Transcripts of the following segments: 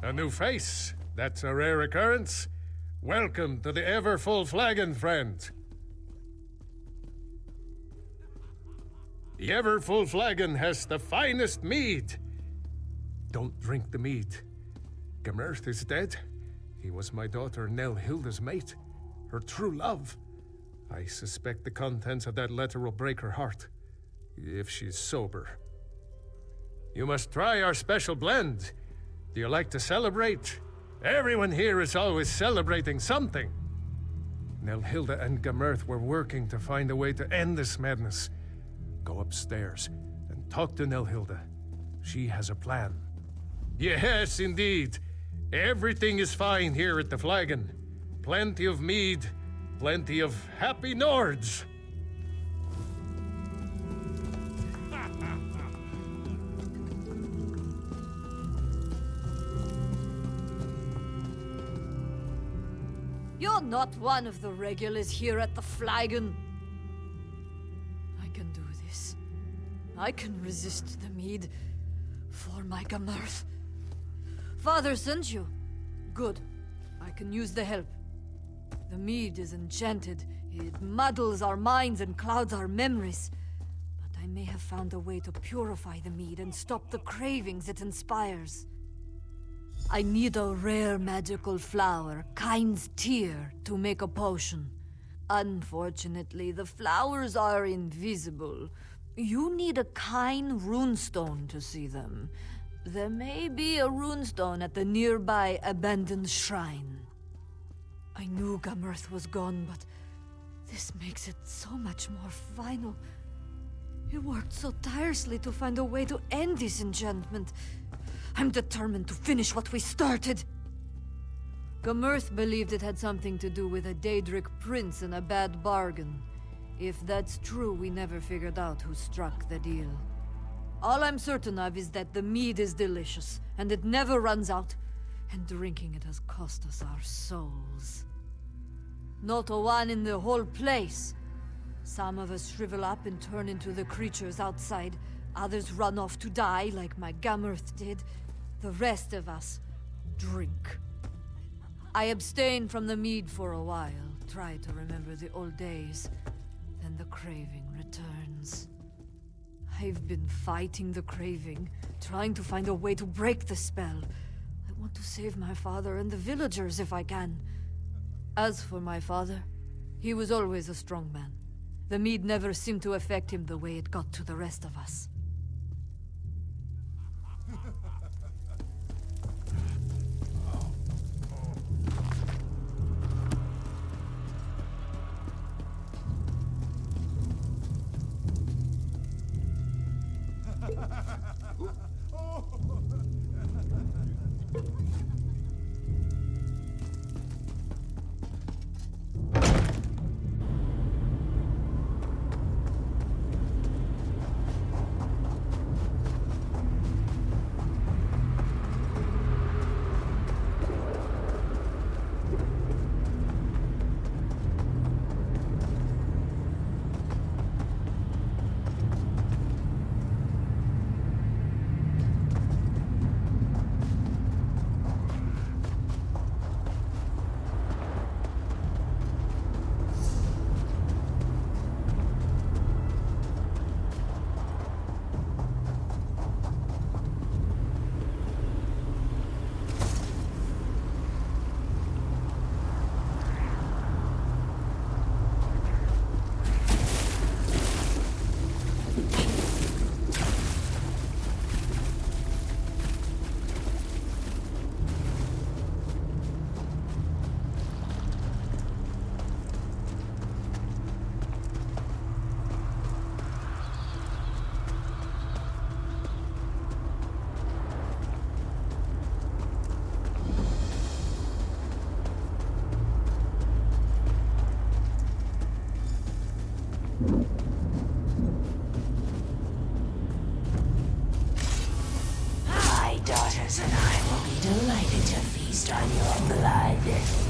A new face. That's a rare occurrence. Welcome to the ever-full flagon, friend. The ever-full flagon has the finest mead. Don't drink the mead. Gemerth is dead. He was my daughter Nell-Hilda's mate, her true love. I suspect the contents of that letter will break her heart, if she's sober. You must try our special blend. Do you like to celebrate? Everyone here is always celebrating something. Nell-Hilda and Gemerth were working to find a way to end this madness. Go upstairs and talk to Nell-Hilda. She has a plan. Yes, indeed. Everything is fine here at the Flagon. Plenty of mead, plenty of happy Nords. You're not one of the regulars here at the Flagon. I can do this. I can resist the mead for my Gemerth. Father sent you. Good. I can use the help. The mead is enchanted. It muddles our minds and clouds our memories. But I may have found a way to purify the mead and stop the cravings it inspires. I need a rare magical flower, Kind's Tear, to make a potion. Unfortunately, the flowers are invisible. You need a Kind runestone to see them. There may be a runestone at the nearby abandoned shrine. I knew Gemerth was gone, but this makes it so much more final. You worked so tirelessly to find a way to end this enchantment. I'm determined to finish what we started. Gemerth believed it had something to do with a Daedric prince and a bad bargain. If that's true, we never figured out who struck the deal. All I'm certain of is that the mead is delicious, and it never runs out, and drinking it has cost us our souls. Not a one in the whole place. Some of us shrivel up and turn into the creatures outside. Others run off to die, like my Gemerth did. The rest of us drink. I abstain from the mead for a while, try to remember the old days. Then the craving returns. I've been fighting the craving, trying to find a way to break the spell. I want to save my father and the villagers if I can. As for my father, he was always a strong man. The mead never seemed to affect him the way it got to the rest of us. Delighted to feast on your blood.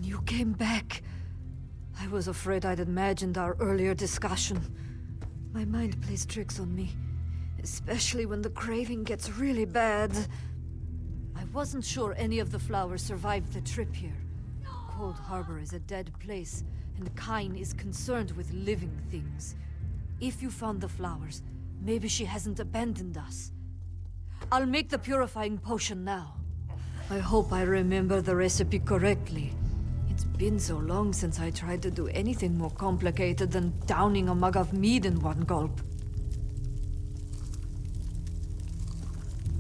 You came back. I was afraid I'd imagined our earlier discussion. My mind plays tricks on me, especially when the craving gets really bad. I wasn't sure any of the flowers survived the trip here. Coldharbour is a dead place, and Kyne is concerned with living things. If you found the flowers, maybe she hasn't abandoned us. I'll make the purifying potion now. I hope I remember the recipe correctly. It's been so long since I tried to do anything more complicated than downing a mug of mead in one gulp.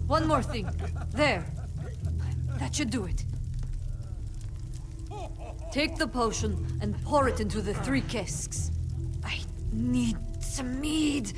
One more thing. There. That should do it. Take the potion and pour it into the 3 casks. I need some mead.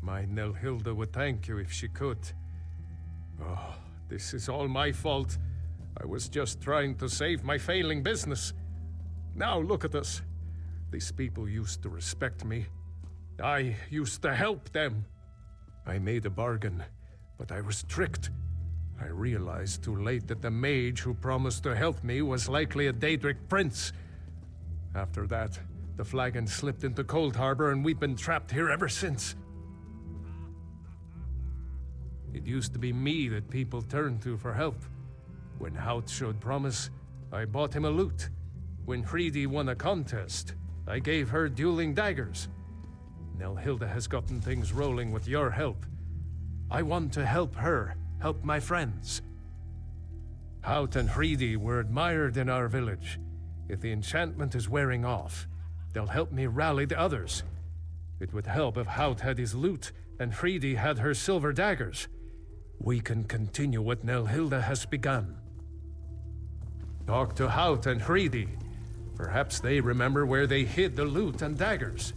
My Nelhilda would thank you if she could. Oh, this is all my fault. I was just trying to save my failing business. Now look at us. These people used to respect me. I used to help them. I made a bargain, but I was tricked. I realized too late that the mage who promised to help me was likely a Daedric prince. After that, the flagon slipped into Coldharbour and we've been trapped here ever since. It used to be me that people turned to for help. When Hout showed promise, I bought him a lute. When Hreidi won a contest, I gave her dueling daggers. Nelhilda has gotten things rolling with your help. I want to help her, help my friends. Hout and Hreidi were admired in our village. If the enchantment is wearing off, they'll help me rally the others. It would help if Hout had his lute and Hreidi had her silver daggers. We can continue what Nelhilda has begun. Talk to Hout and Hreidi. Perhaps they remember where they hid the lute and daggers.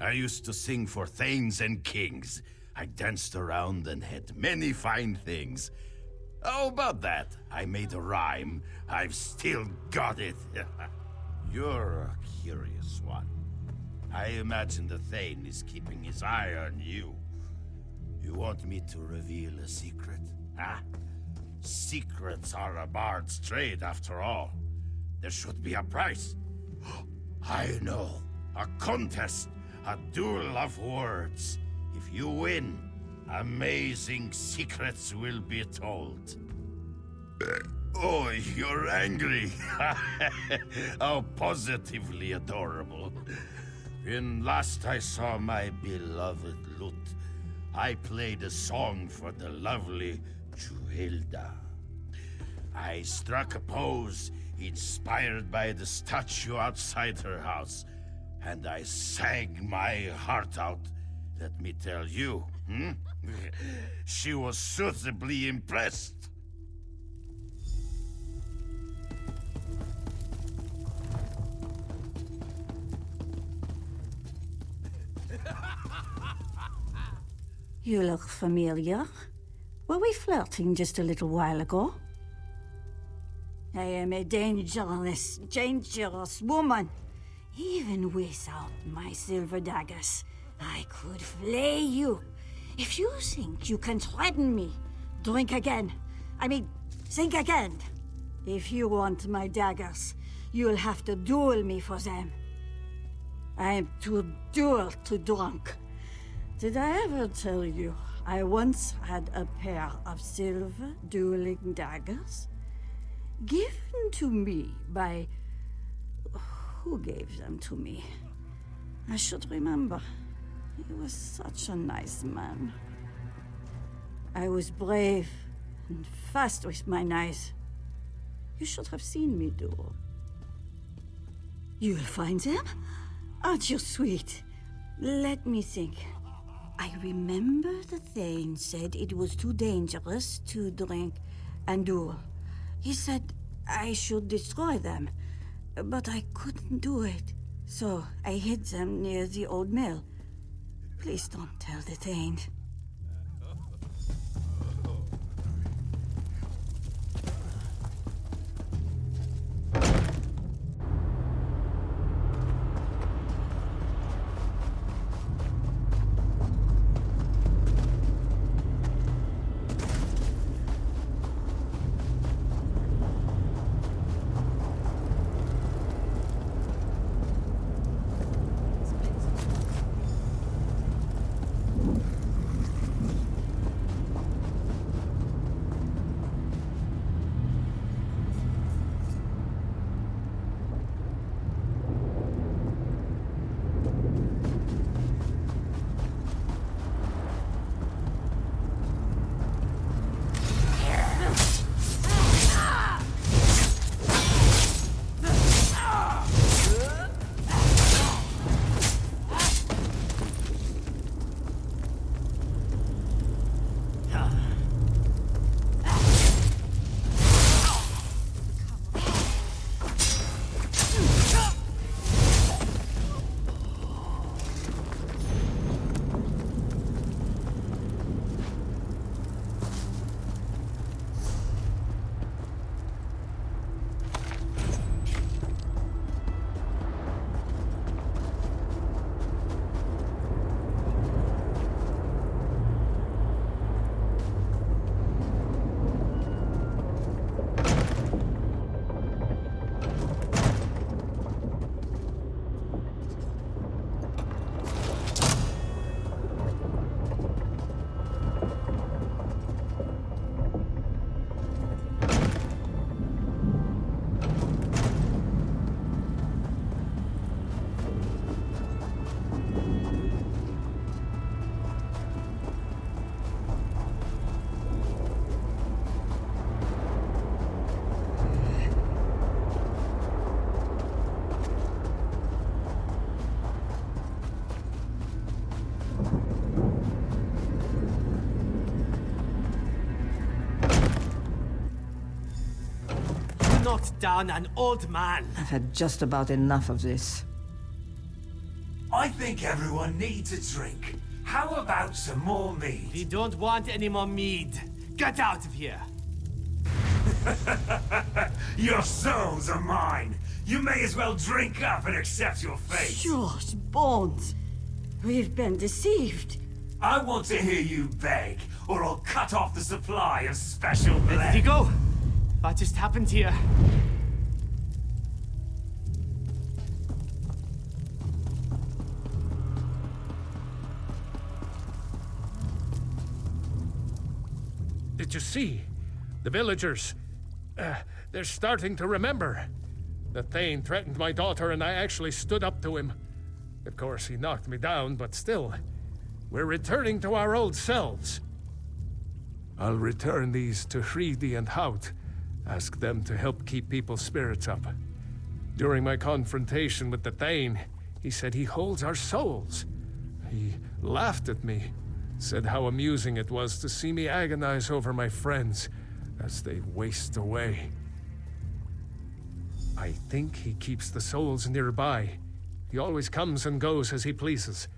I used to sing for thanes and kings. I danced around and had many fine things. How about that? I made a rhyme. I've still got it. You're a curious one. I imagine the Thane is keeping his eye on you. You want me to reveal a secret, huh? Secrets are a bard's trade, after all. There should be a prize. I know. A contest. A duel of words. If you win, amazing secrets will be told. Oh, you're angry. How positively adorable. When last I saw my beloved lute, I played a song for the lovely Juhilda. I struck a pose inspired by the statue outside her house, and I sang my heart out. Let me tell you, she was suitably impressed. You look familiar. Were we flirting just a little while ago? I am a dangerous, dangerous woman. Even without my silver daggers, I could flay you. If you think you can threaten me, drink again. Think again. If you want my daggers, you'll have to duel me for them. I am too drunk. Did I ever tell you I once had a pair of silver dueling daggers given to me by... Who gave them to me? I should remember. He was such a nice man. I was brave and fast with my knives. You should have seen me duel. You'll find them? Aren't you sweet? Let me think. I remember the Thane said it was too dangerous to drink and duel. He said I should destroy them, but I couldn't do it. So I hid them near the old mill. Please don't tell the Thane. Knocked down an old man. I've had just about enough of this. I think everyone needs a drink. How about some more mead? We don't want any more mead. Get out of here. Your souls are mine. You may as well drink up and accept your fate. George Bones, we've been deceived. I want to hear you beg, or I'll cut off the supply of special blend. Let me go. What just happened here? Did you see? The villagers. They're starting to remember. The Thane threatened my daughter and I actually stood up to him. Of course, he knocked me down, but still. We're returning to our old selves. I'll return these to Hreidi and Hout. Ask them to help keep people's spirits up. During my confrontation with the Thane, he said he holds our souls. He laughed at me, said how amusing it was to see me agonize over my friends as they waste away. I think he keeps the souls nearby. He always comes and goes as he pleases.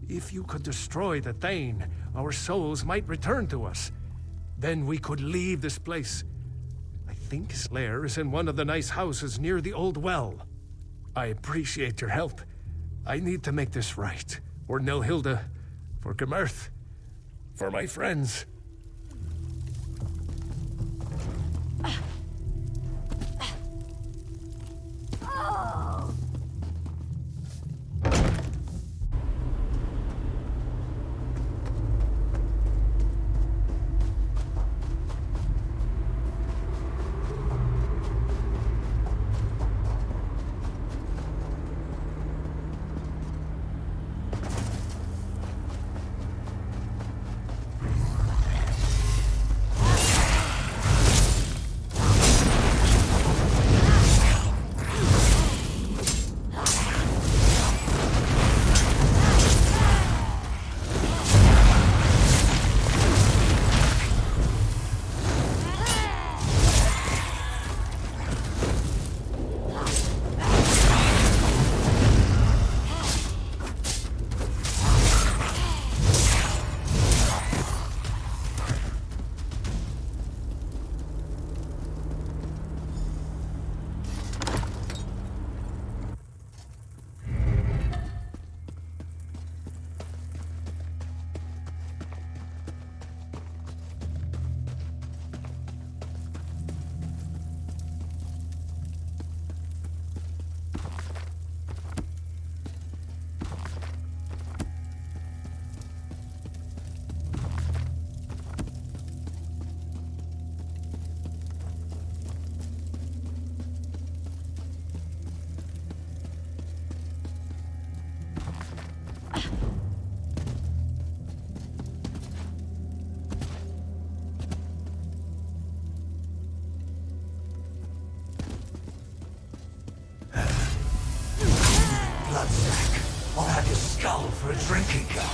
If you could destroy the Thane, our souls might return to us. Then we could leave this place. I think his lair is in one of the nice houses near the old well. I appreciate your help. I need to make this right. For Nilhilda, for Gemerth, for my friends. sack. I'll have your skull for a drinking cup.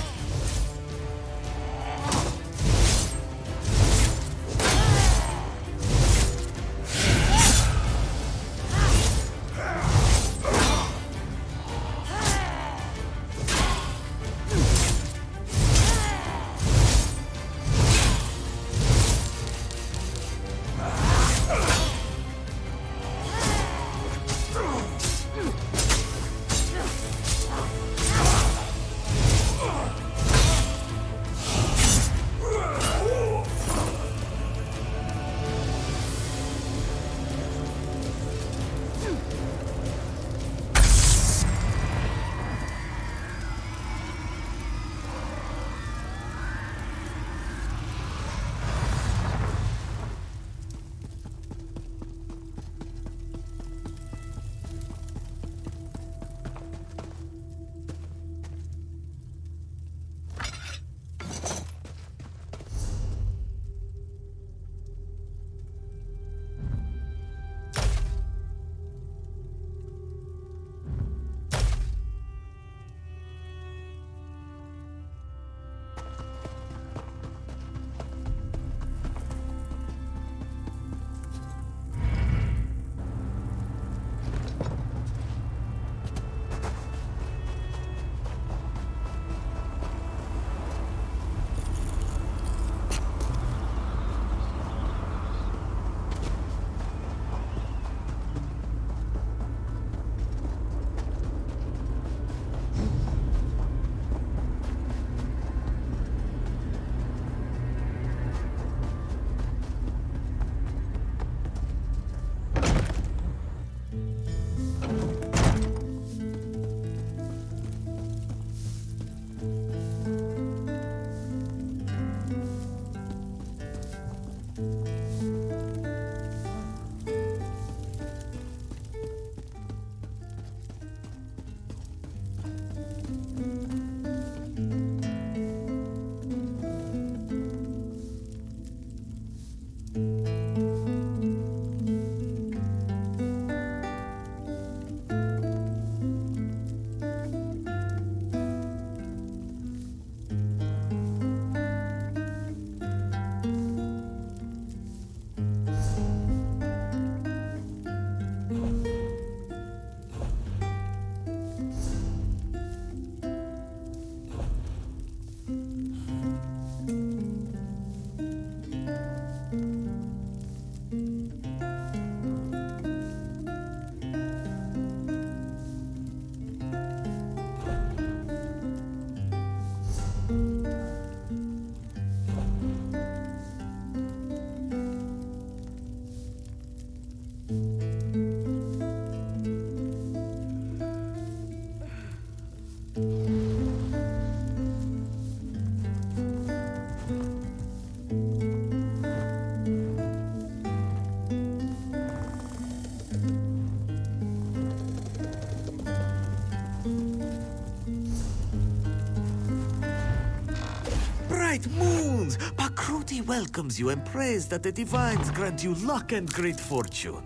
Bright moons! Pakruti welcomes you and prays that the divines grant you luck and great fortune.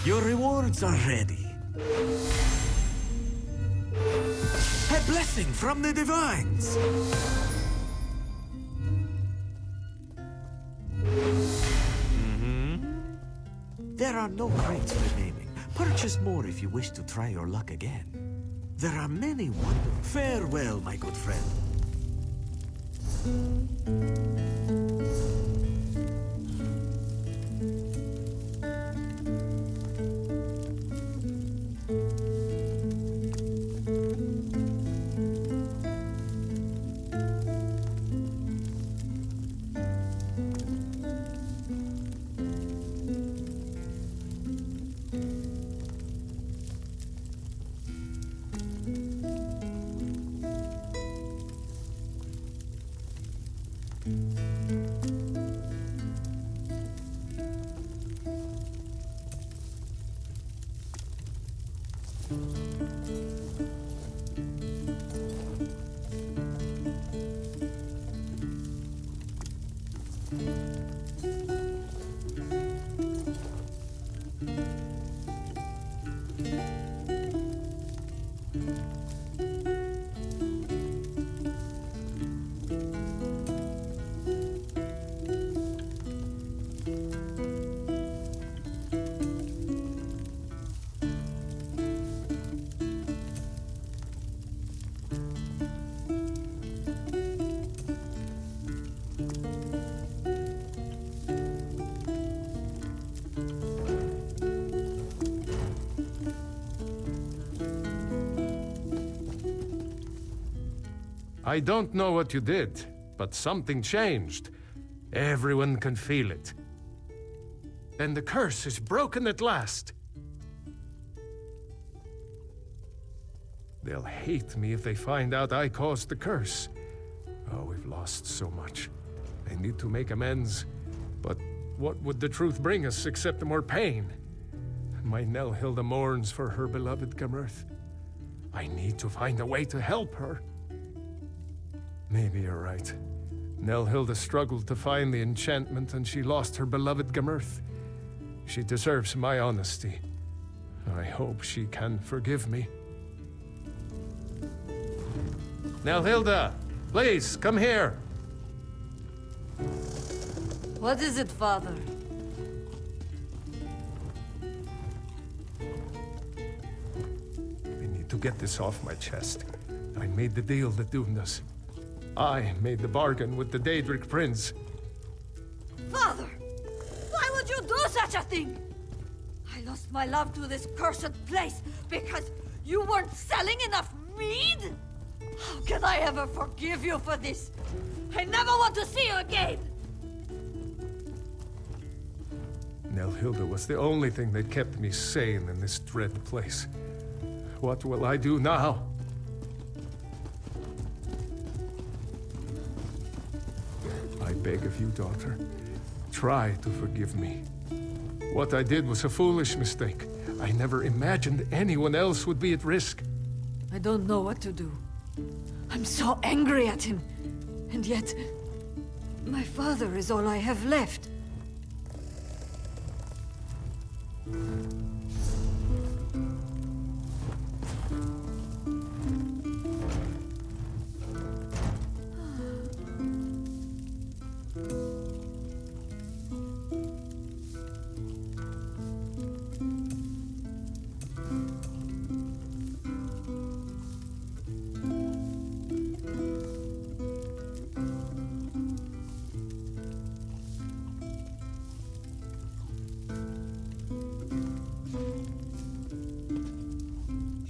Your rewards are ready. A blessing from the divines! There are no crates remaining. Purchase more if you wish to try your luck again. There are many wonderful... Farewell, my good friend. I don't know what you did, but something changed. Everyone can feel it. And the curse is broken at last. They'll hate me if they find out I caused the curse. Oh, we've lost so much. I need to make amends. But what would the truth bring us except more pain? My Nelhilda mourns for her beloved Gamurth. I need to find a way to help her. Maybe you're right. Nelhilda struggled to find the enchantment and she lost her beloved Gamurth. She deserves my honesty. I hope she can forgive me. Nelhilda, please, come here. What is it, Father? I need to get this off my chest. I made the deal that doomed us. I made the bargain with the Daedric Prince. Father! Why would you do such a thing? I lost my love to this cursed place because you weren't selling enough mead? How can I ever forgive you for this? I never want to see you again! Nelhilda was the only thing that kept me sane in this dread place. What will I do now? I beg of you, daughter, try to forgive me. What I did was a foolish mistake. I never imagined anyone else would be at risk. I don't know what to do. I'm so angry at him. And yet, my father is all I have left.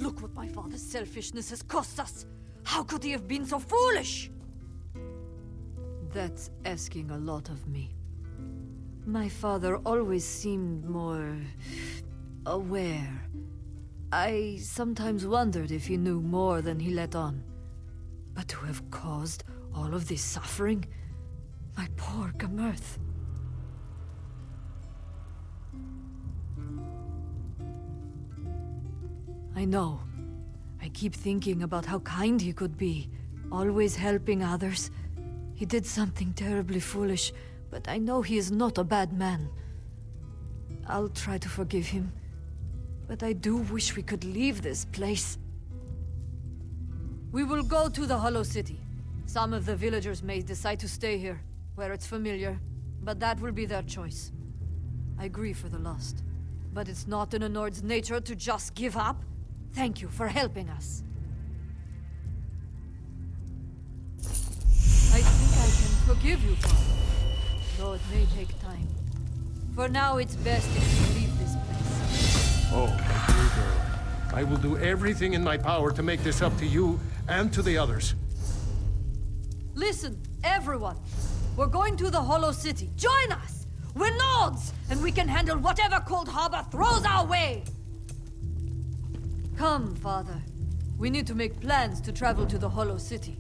Look what my father's selfishness has cost us! How could he have been so foolish? That's asking a lot of me. My father always seemed more aware. I sometimes wondered if he knew more than he let on. But to have caused all of this suffering? My poor Gamurth. I know. I keep thinking about how kind he could be, always helping others. He did something terribly foolish, but I know he is not a bad man. I'll try to forgive him, but I do wish we could leave this place. We will go to the Hollow City. Some of the villagers may decide to stay here, where it's familiar, but that will be their choice. I grieve for the lost, but it's not in a Nord's nature to just give up. Thank you for helping us. I think I can forgive you, Father, though it may take time. For now, it's best if you leave this place. Oh, my dear girl. I will do everything in my power to make this up to you and to the others. Listen, everyone. We're going to the Hollow City. Join us! We're Nords, and we can handle whatever Coldharbour throws our way! Come, Father. We need to make plans to travel to the Hollow City.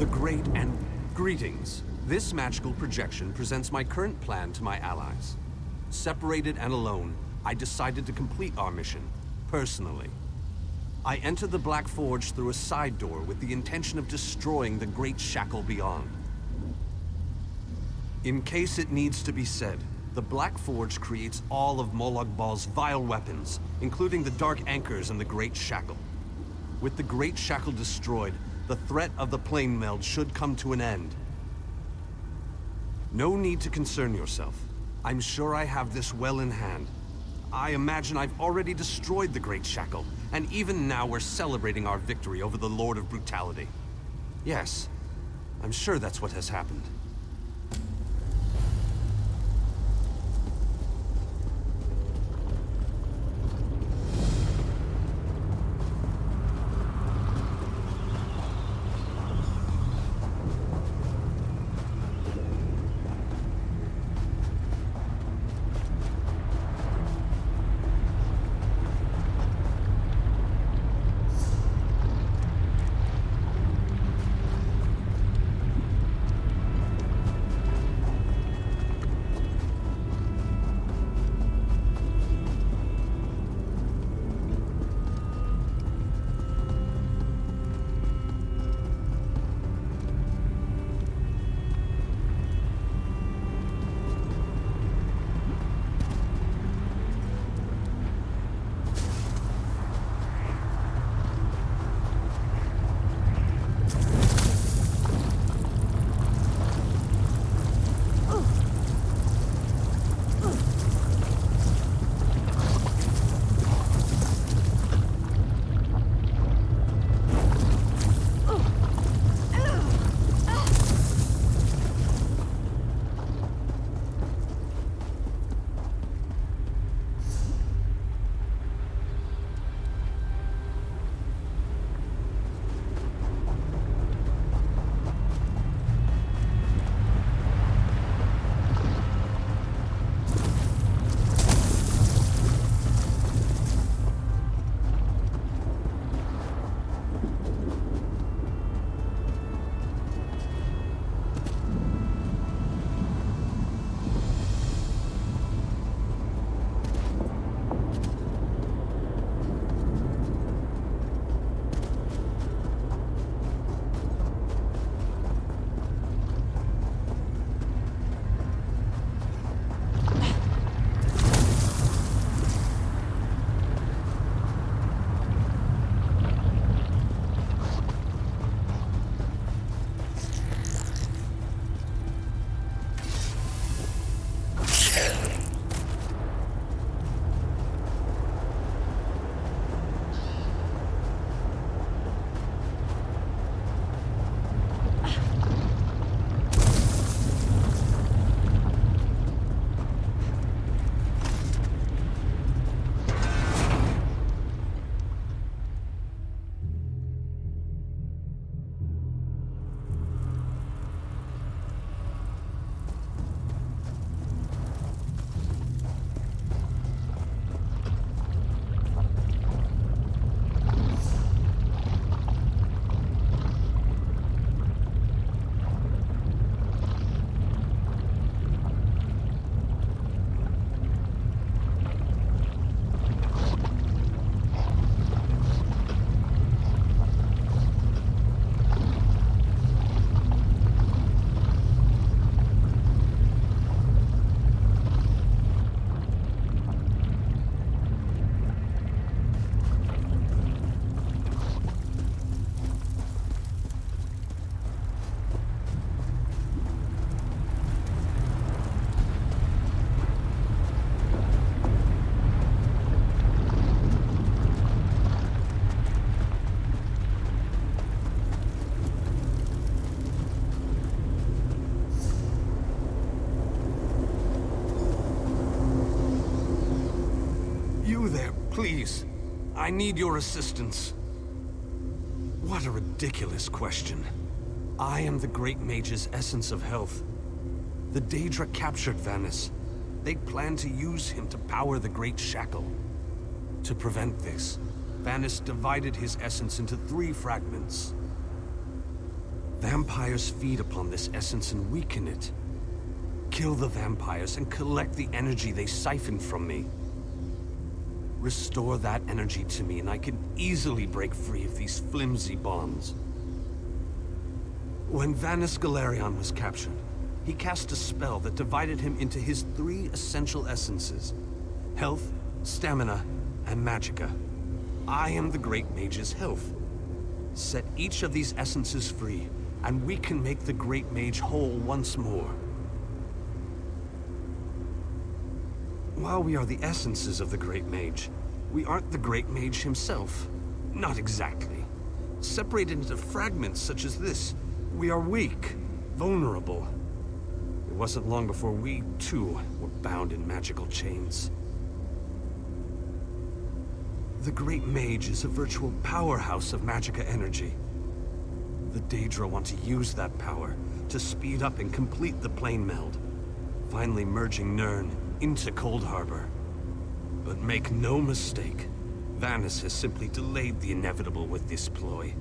The great and greetings. This magical projection presents my current plan to my allies. Separated and alone, I decided to complete our mission, personally. I entered the Black Forge through a side door with the intention of destroying the Great Shackle beyond. In case it needs to be said, the Black Forge creates all of Molag Bal's vile weapons, including the Dark Anchors and the Great Shackle. With the Great Shackle destroyed, the threat of the Plane Meld should come to an end. No need to concern yourself. I'm sure I have this well in hand. I imagine I've already destroyed the Great Shackle, and even now we're celebrating our victory over the Lord of Brutality. Yes, I'm sure that's what has happened. Please, I need your assistance. What a ridiculous question. I am the Great Mage's essence of health. The Daedra captured Vanis. They planned to use him to power the Great Shackle. To prevent this, Vanis divided his essence into 3 fragments. Vampires feed upon this essence and weaken it. Kill the vampires and collect the energy they siphon from me. Restore that energy to me and I can easily break free of these flimsy bonds. When Vanus Galerion was captured, he cast a spell that divided him into his 3 essential essences: health, stamina, and magicka. I am the Great Mage's health. Set each of these essences free, and we can make the Great Mage whole once more. While we are the essences of the Great Mage, we aren't the Great Mage himself. Not exactly. Separated into fragments such as this, we are weak, vulnerable. It wasn't long before we, too, were bound in magical chains. The Great Mage is a virtual powerhouse of magicka energy. The Daedra want to use that power to speed up and complete the plane meld, finally merging Nirn into Coldharbour. But make no mistake, Vanus has simply delayed the inevitable with this ploy.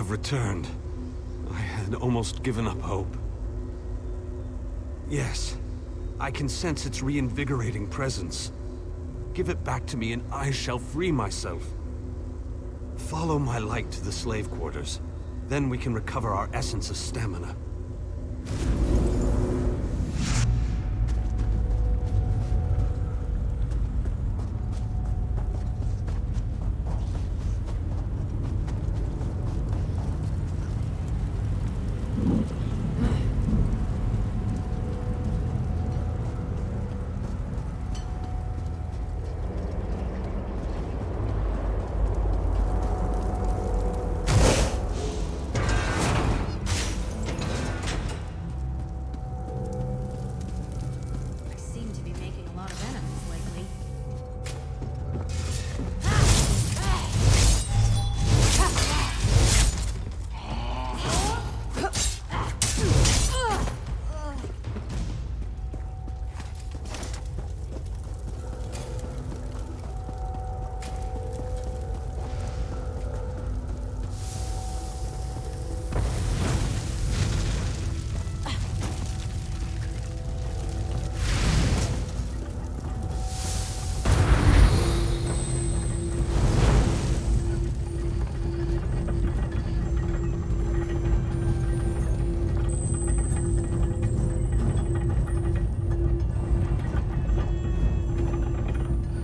Returned. I had almost given up hope. Yes, I can sense its reinvigorating presence. Give it back to me and I shall free myself. Follow my light to the slave quarters. Then we can recover our essence of stamina.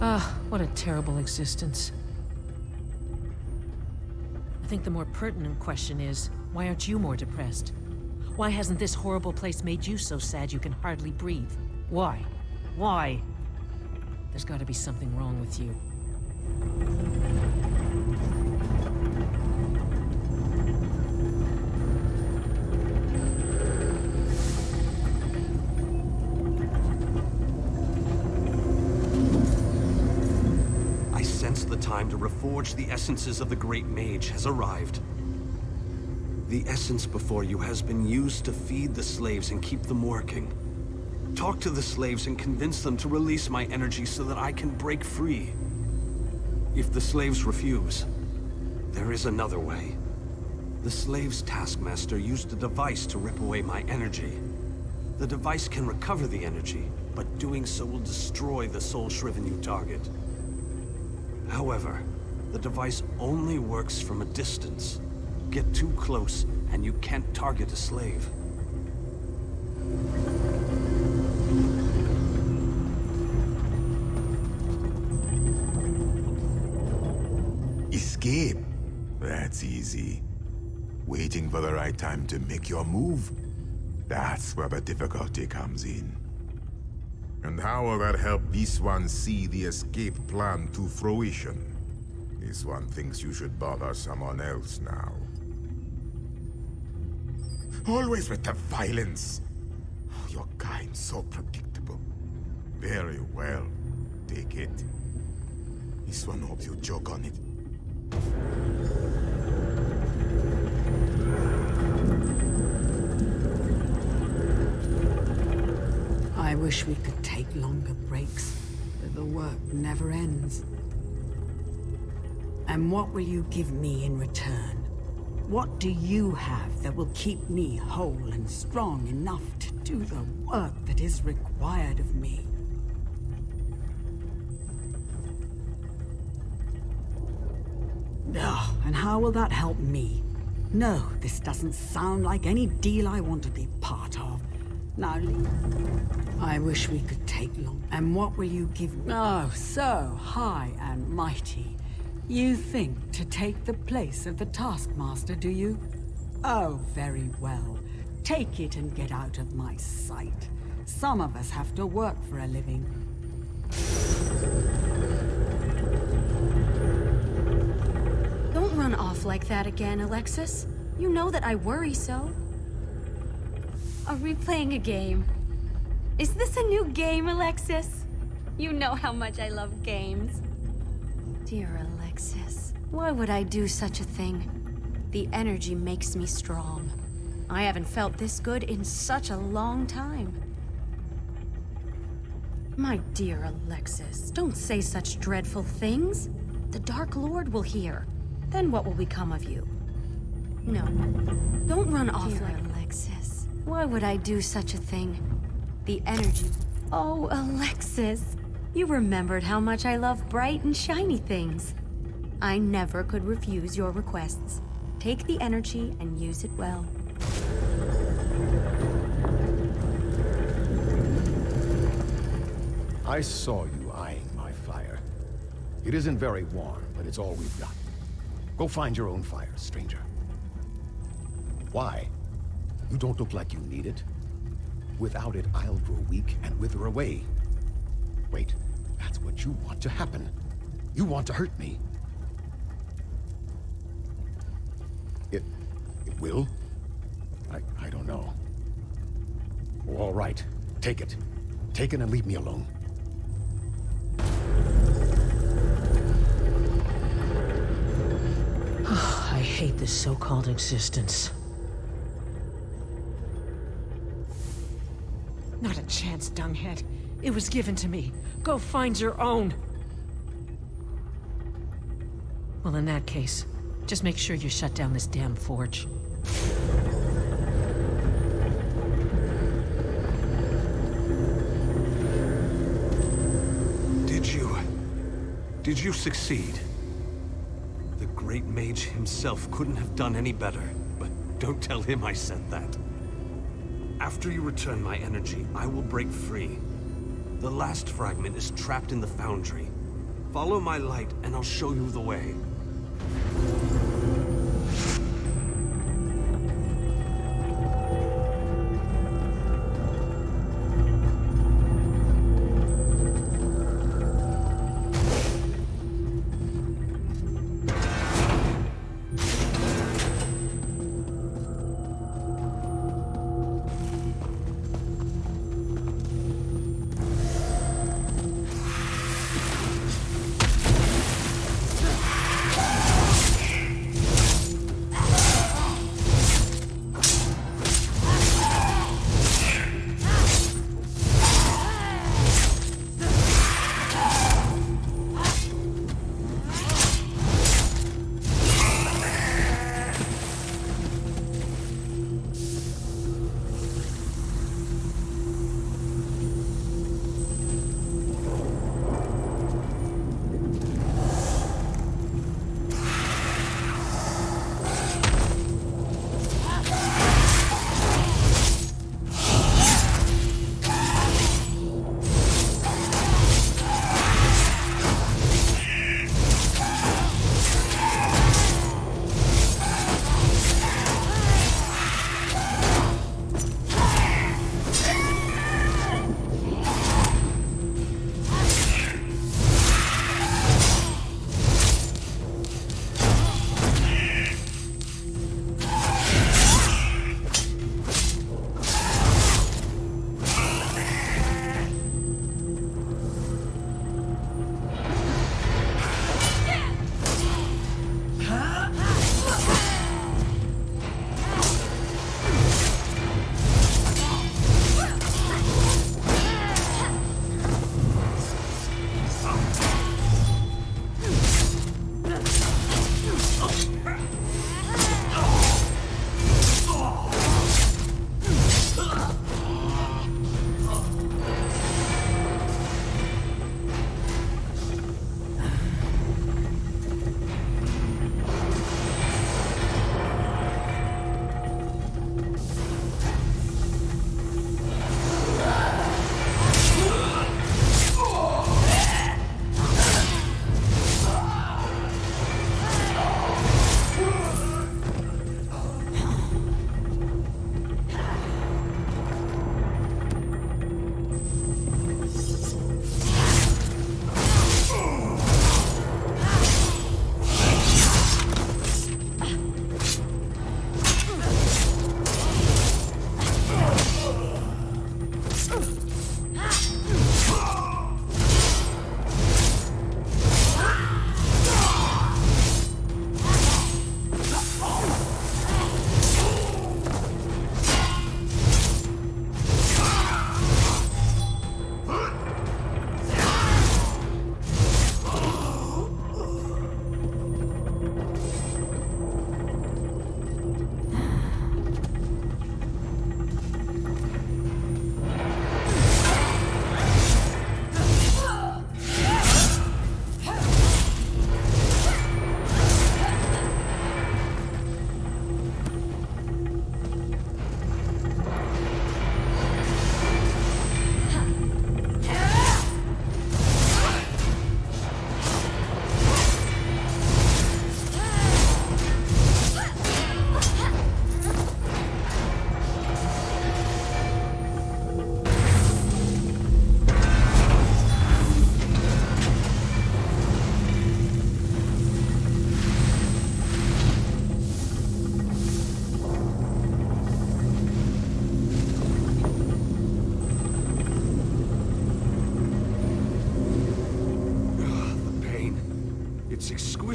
Ah, what a terrible existence. I think the more pertinent question is, why aren't you more depressed? Why hasn't this horrible place made you so sad you can hardly breathe? Why? Why? There's gotta be something wrong with you. I sense the time to reforge the essences of the Great Mage has arrived. The essence before you has been used to feed the slaves and keep them working. Talk to the slaves and convince them to release my energy so that I can break free. If the slaves refuse, there is another way. The slaves' taskmaster used a device to rip away my energy. The device can recover the energy, but doing so will destroy the soul-shriven you target. However, the device only works from a distance. Get too close, and you can't target a slave. Escape? That's easy. Waiting for the right time to make your move? That's where the difficulty comes in. And how will that help this one see the escape plan to fruition? This one thinks you should bother someone else now. Always with the violence. Oh, your kind, so predictable. Very well. Take it. This one hopes you joke on it. I wish we could take longer breaks, but the work never ends. And what will you give me in return? What do you have that will keep me whole and strong enough to do the work that is required of me? Oh, and how will that help me? No, this doesn't sound like any deal I want to be part of. Now leave. I wish we could take long. And what will you give me? Oh, so high and mighty. You think to take the place of the Taskmaster, do you? Oh, very well. Take it and get out of my sight. Some of us have to work for a living. Don't run off like that again, Alexis. You know that I worry so. Are we playing a game? Is this a new game, Alexis? You know how much I love games. Dear Alexis, why would I do such a thing? The energy makes me strong. I haven't felt this good in such a long time. My dear Alexis, don't say such dreadful things. The Dark Lord will hear. Then what will become of you? No, don't run off like Alexis. Why would I do such a thing? The energy... Oh, Alexis, you remembered how much I love bright and shiny things. I never could refuse your requests. Take the energy and use it well. I saw you eyeing my fire. It isn't very warm, but it's all we've got. Go find your own fire, stranger. Why? You don't look like you need it. Without it, I'll grow weak and wither away. Wait, that's what you want to happen. You want to hurt me. It will? I don't know. All right, take it. Take it and leave me alone. I hate this so-called existence. Not a chance, dunghead. It was given to me. Go find your own. Well, in that case, just make sure you shut down this damn forge. Did you succeed? The Great Mage himself couldn't have done any better, but don't tell him I said that. After you return my energy, I will break free. The last fragment is trapped in the foundry. Follow my light and I'll show you the way.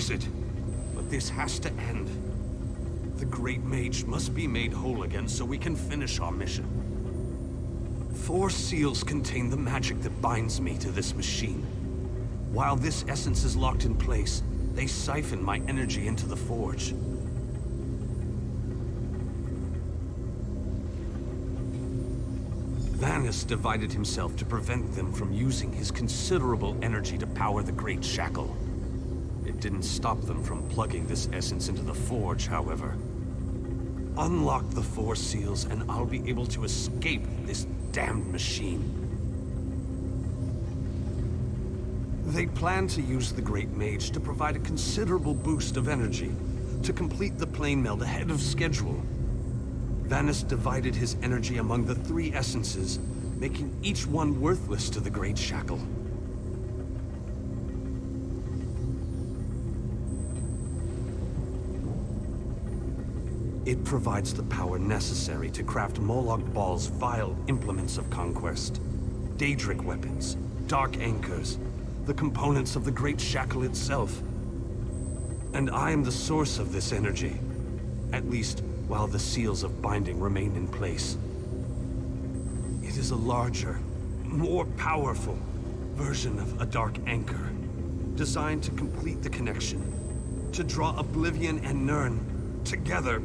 fix it. But this has to end. The Great Mage must be made whole again so we can finish our mission. 4 seals contain the magic that binds me to this machine. While this essence is locked in place, they siphon my energy into the forge. Vanus divided himself to prevent them from using his considerable energy to power the Great Shackle. It didn't stop them from plugging this essence into the forge, however. Unlock the 4 seals and I'll be able to escape this damned machine. They plan to use the Great Mage to provide a considerable boost of energy to complete the plane meld ahead of schedule. Vanus divided his energy among the 3 essences, making each one worthless to the Great Shackle. It provides the power necessary to craft Moloch Baal's vile implements of conquest. Daedric weapons, dark anchors, the components of the Great Shackle itself. And I am the source of this energy, at least while the seals of binding remain in place. It is a larger, more powerful version of a dark anchor, designed to complete the connection, to draw Oblivion and Nirn together.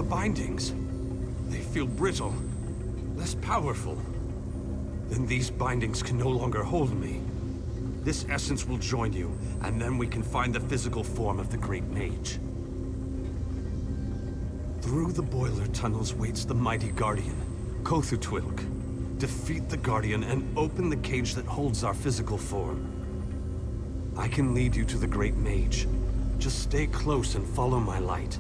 Bindings. They feel brittle, less powerful. Then these bindings can no longer hold me. This essence will join you, and then we can find the physical form of the Great Mage. Through the boiler tunnels waits the mighty Guardian, Cothutwilk. Defeat the Guardian and open the cage that holds our physical form. I can lead you to the Great Mage. Just stay close and follow my light.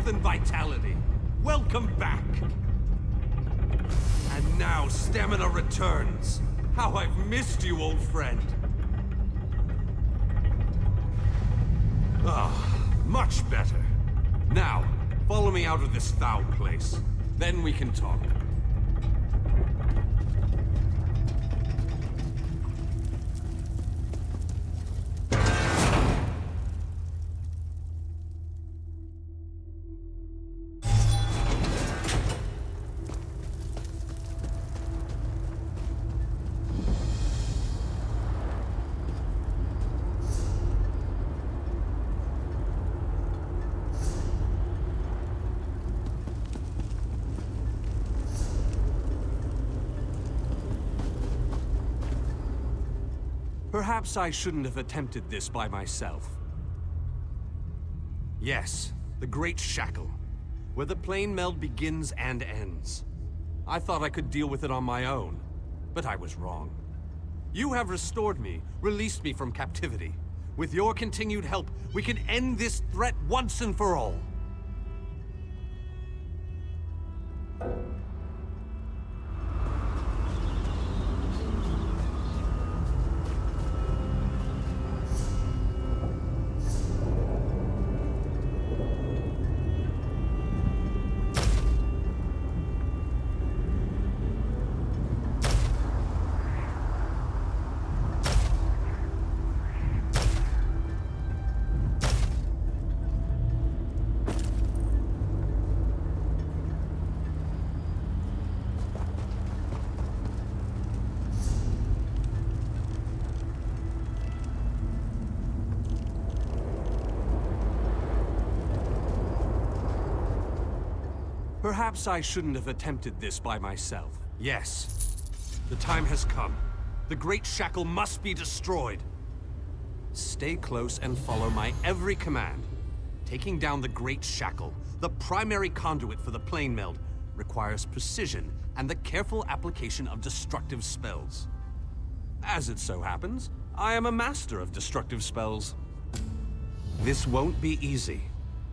and vitality. Welcome back. And now stamina returns. How I've missed you, old friend. Ah, much better. Now, follow me out of this foul place. Then we can talk. Perhaps I shouldn't have attempted this by myself. Yes, the Great Shackle, where the plane meld begins and ends. I thought I could deal with it on my own, but I was wrong. You have restored me, released me from captivity. With your continued help, we can end this threat once and for all. Perhaps I shouldn't have attempted this by myself. Yes, the time has come. The Great Shackle must be destroyed. Stay close and follow my every command. Taking down the Great Shackle, the primary conduit for the plane meld, requires precision and the careful application of destructive spells. As it so happens, I am a master of destructive spells. This won't be easy.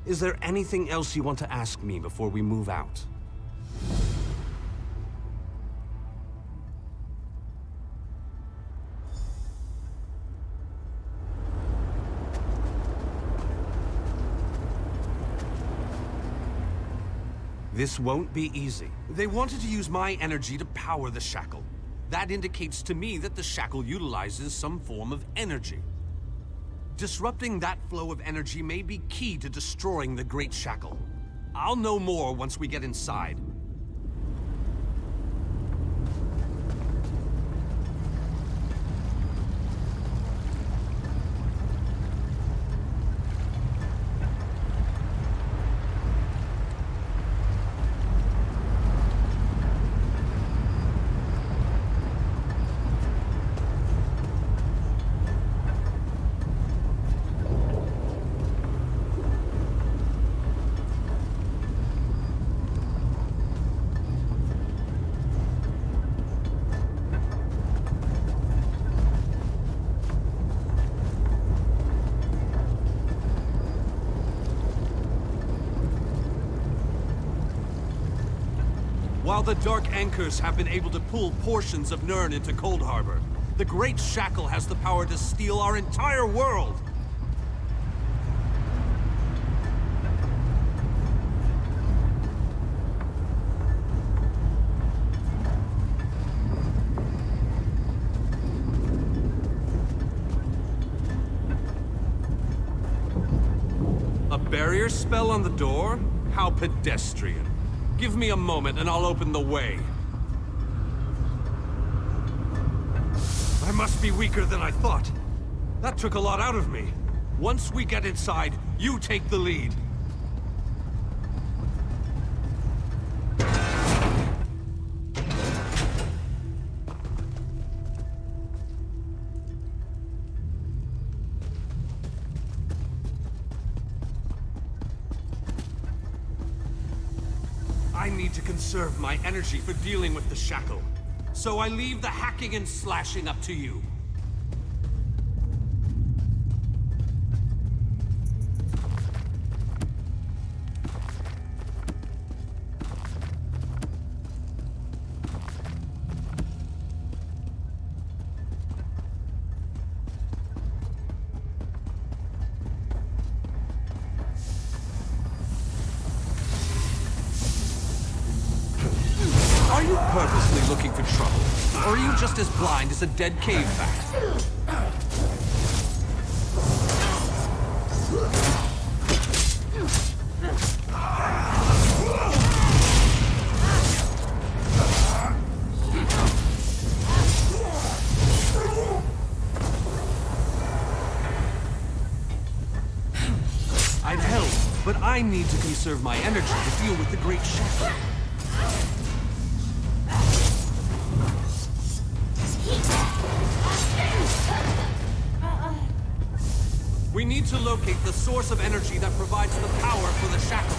Is there anything else you want to ask me before we move out? This won't be easy. They wanted to use my energy to power the shackle. That indicates to me that the shackle utilizes some form of energy. Disrupting that flow of energy may be key to destroying the Great Shackle. I'll know more once we get inside. While the Dark Anchors have been able to pull portions of Nirn into Coldharbour, the Great Shackle has the power to steal our entire world! A barrier spell on the door? How pedestrian. Give me a moment and I'll open the way. I must be weaker than I thought. That took a lot out of me. Once we get inside, you take the lead. I need to conserve my energy for dealing with the shackle, so I leave the hacking and slashing up to you. trouble? Or are you just as blind as a dead cave bat? I'd help, but I need to conserve my energy to deal with the Great Shadow. We need to locate the source of energy that provides the power for the shackle.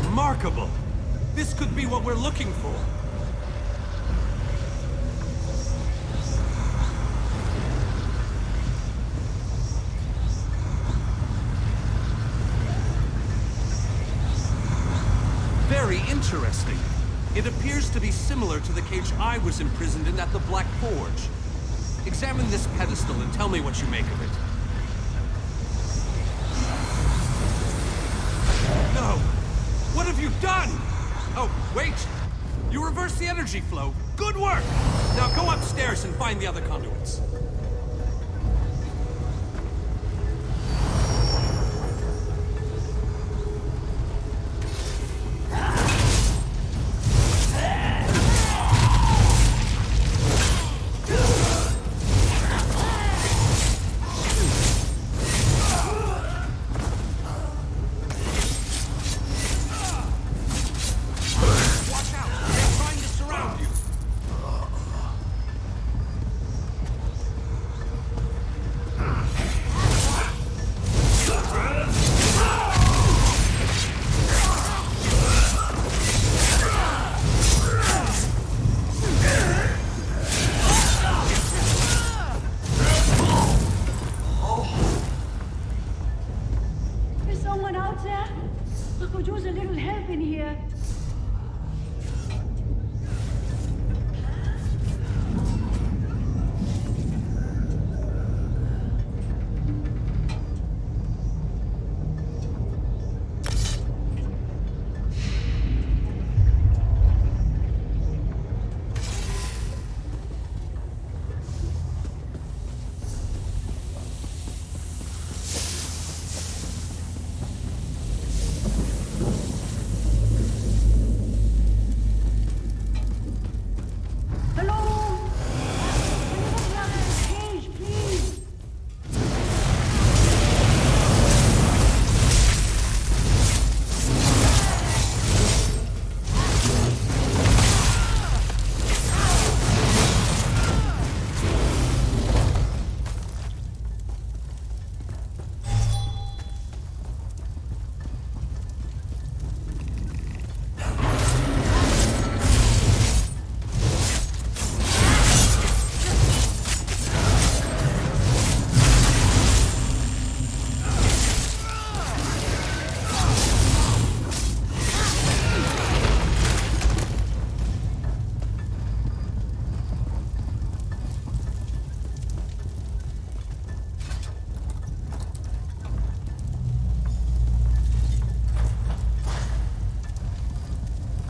Remarkable! This could be what we're looking for. Very interesting. It appears to be similar to the cage I was imprisoned in at the Black Forge. Examine this pedestal and tell me what you make of it. No! What have you done? Oh, wait! You reversed the energy flow. Good work! Now go upstairs and find the other conduits. Is someone out there? I could use a little help in here.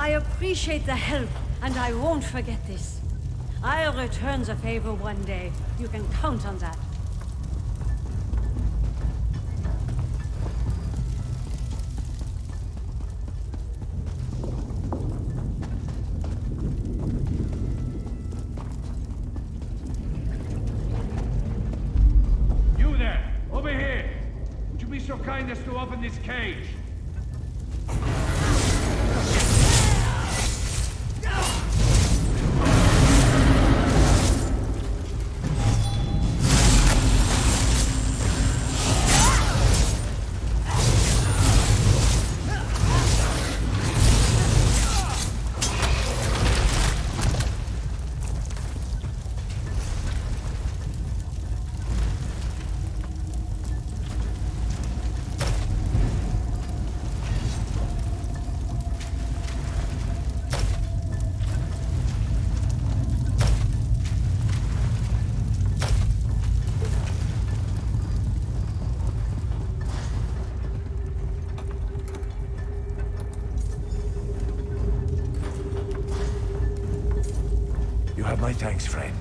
I appreciate the help, and I won't forget this. I'll return the favor one day. You can count on that. You there! Over here! Would you be so kind as to open this cage? You have my thanks, friend.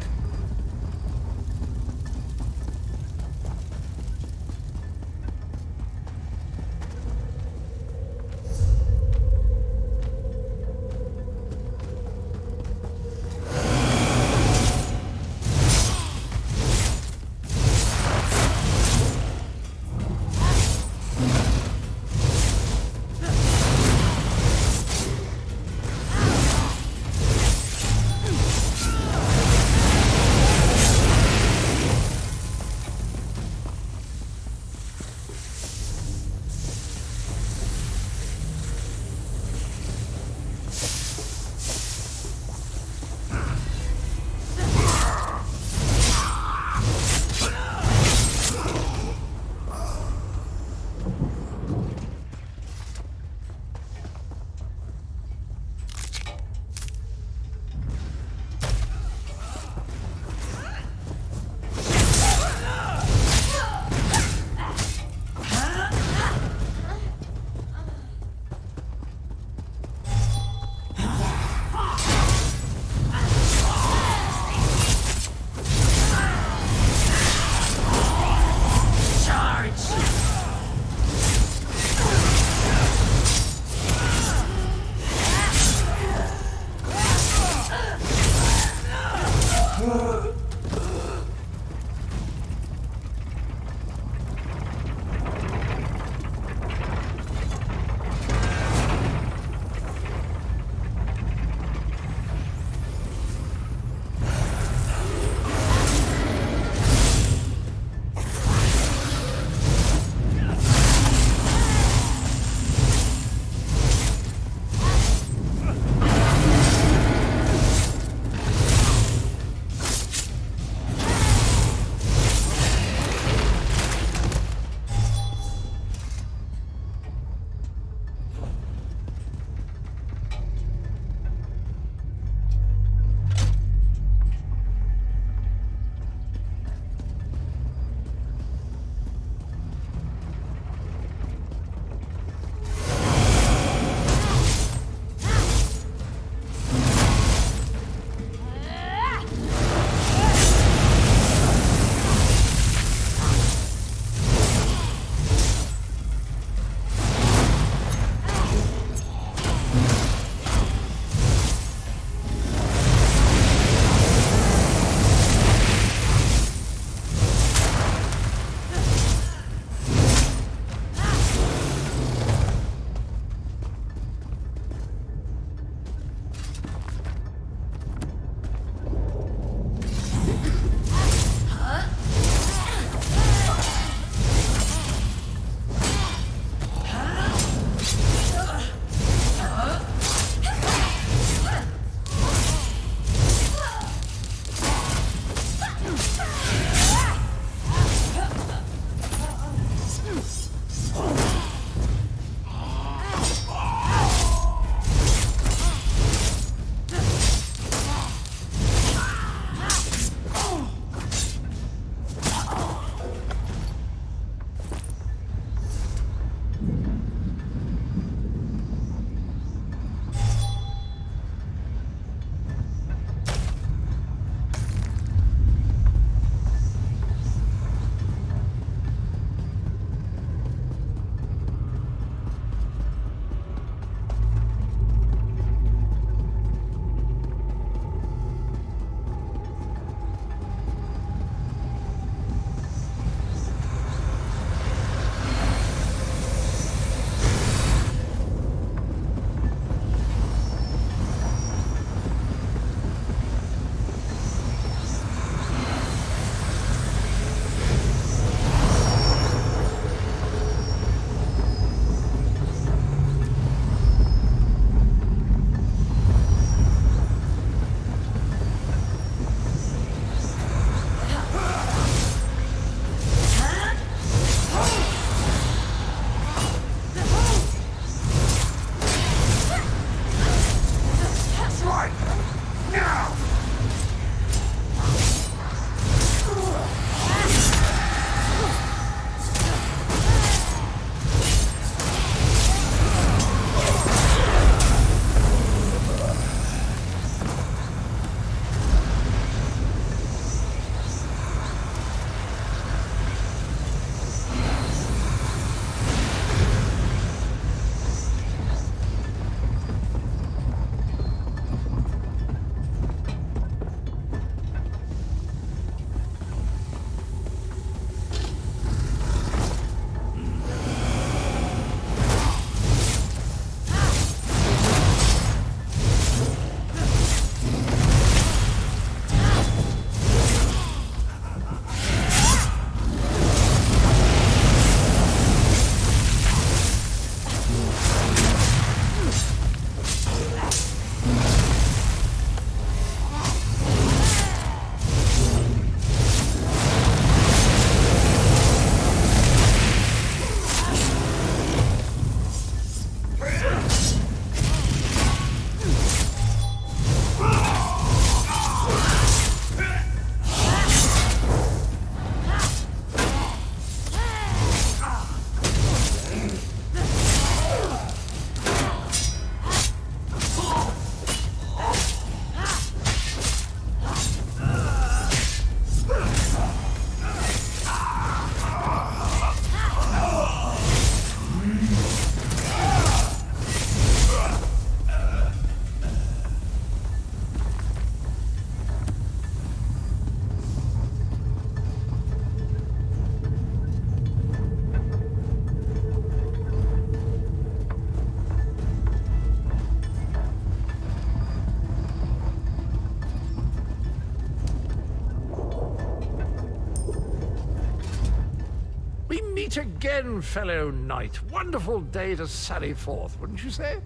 meet again, fellow knight. Wonderful day to sally forth, wouldn't you say?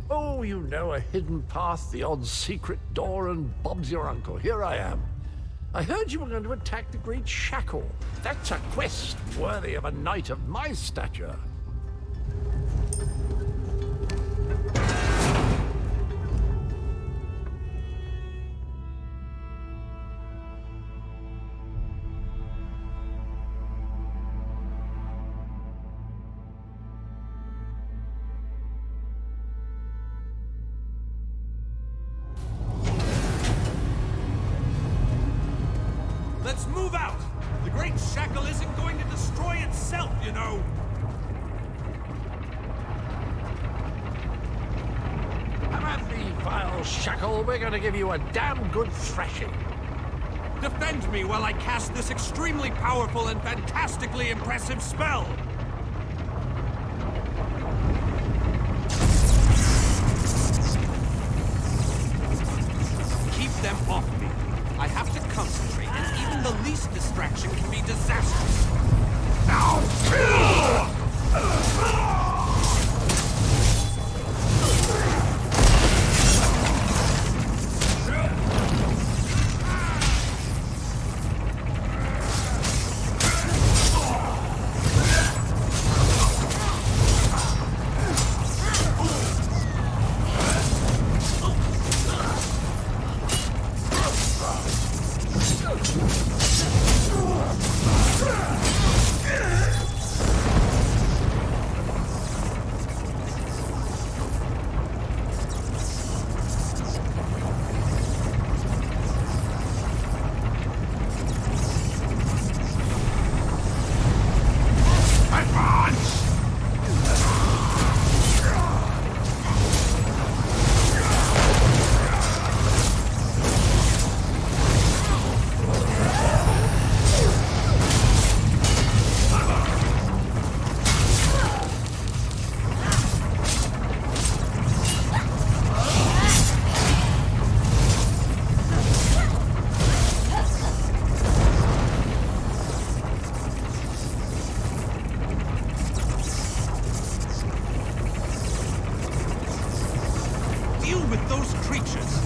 Oh, you know, a hidden path, the odd secret door, and Bob's your uncle. Here I am. I heard you were going to attack the great shackle. That's a quest worthy of a knight of my stature. Let's move out! The Great Shackle isn't going to destroy itself, you know! Come at me, vile shackle. We're going to give you a damn good thrashing. Defend me while I cast this extremely powerful and fantastically impressive spell! Keep them off me. I have to concentrate, and even the least distraction can be disastrous. Now, with those creatures.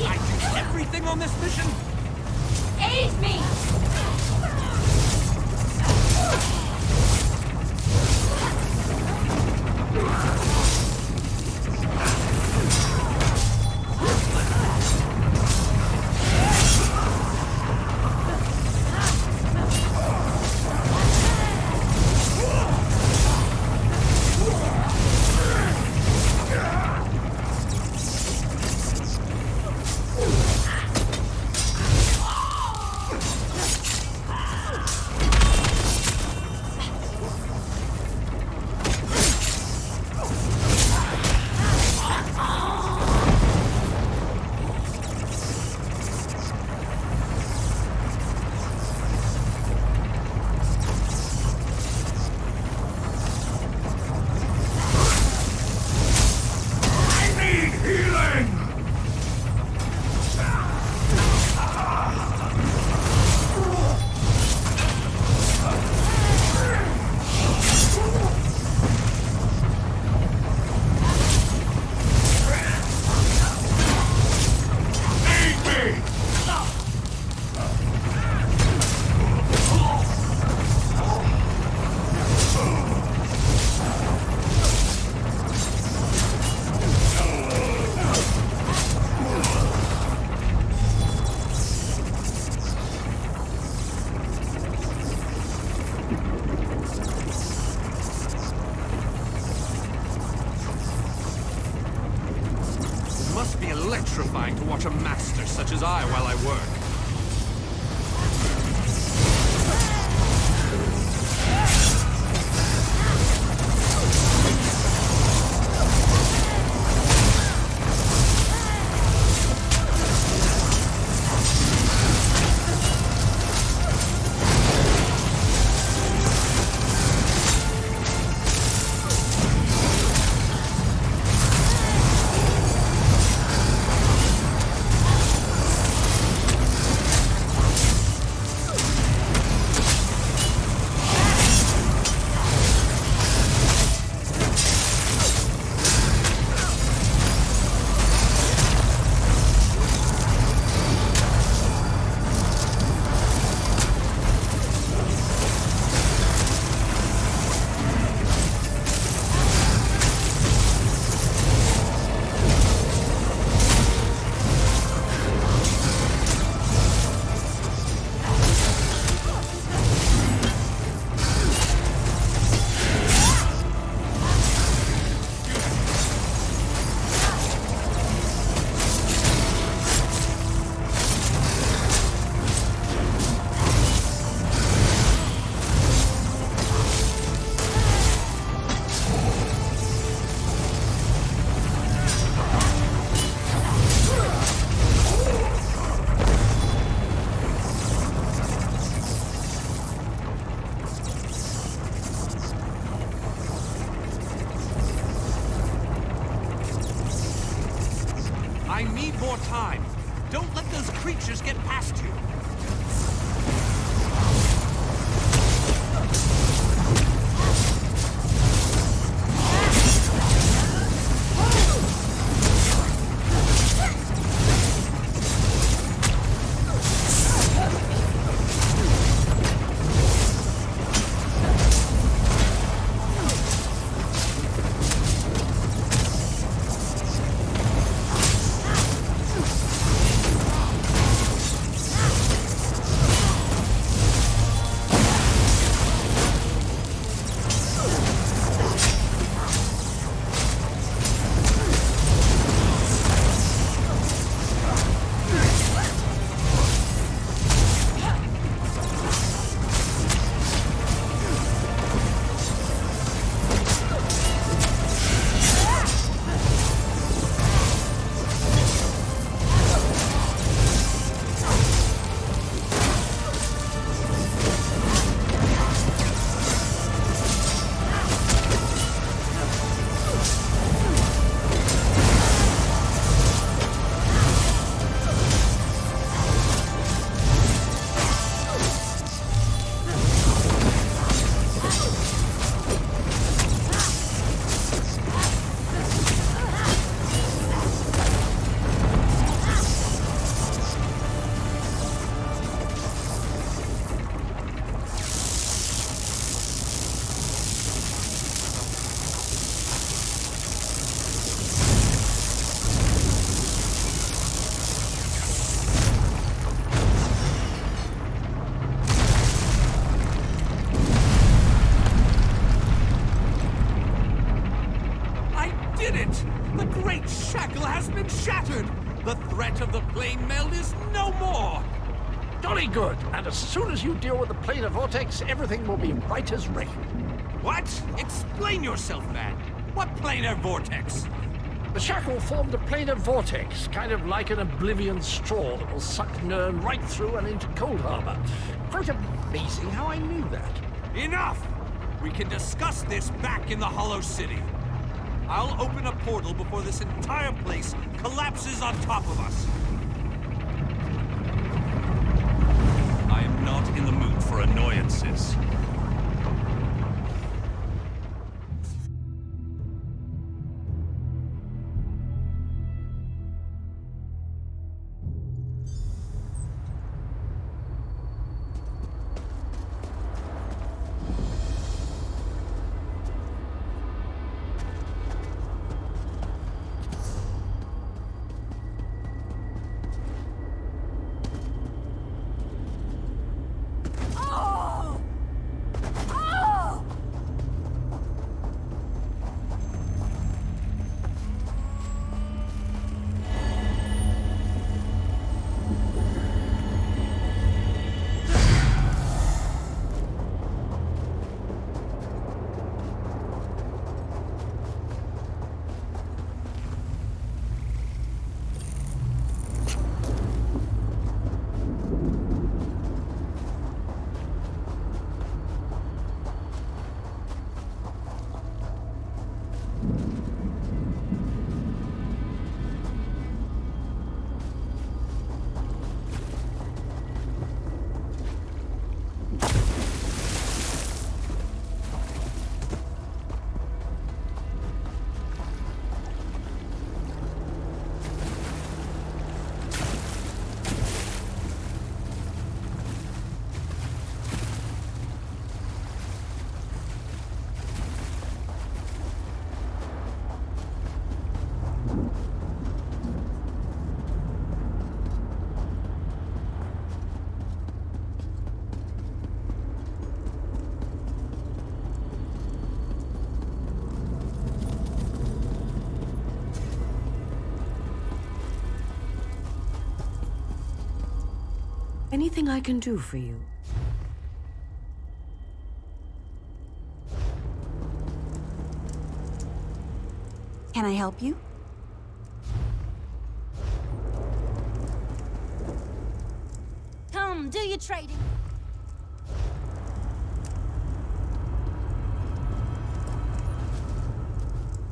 I do everything on this mission. Aid me! It must be electrifying to watch a master such as I while I work. creatures get past you? Shattered! The threat of the plane meld is no more! Jolly good. And as soon as you deal with the planar vortex, everything will be right as rain. What? Explain yourself, man. What planar vortex? The shackle formed a planar vortex, kind of like an oblivion straw that will suck Nern right through and into Coldharbour. Quite amazing how I knew that. Enough! We can discuss this back in the Hollow City. I'll open a portal before this entire place collapses on top of us. I am not in the mood for annoyances. Anything I can do for you? Can I help you? Come, do your trading.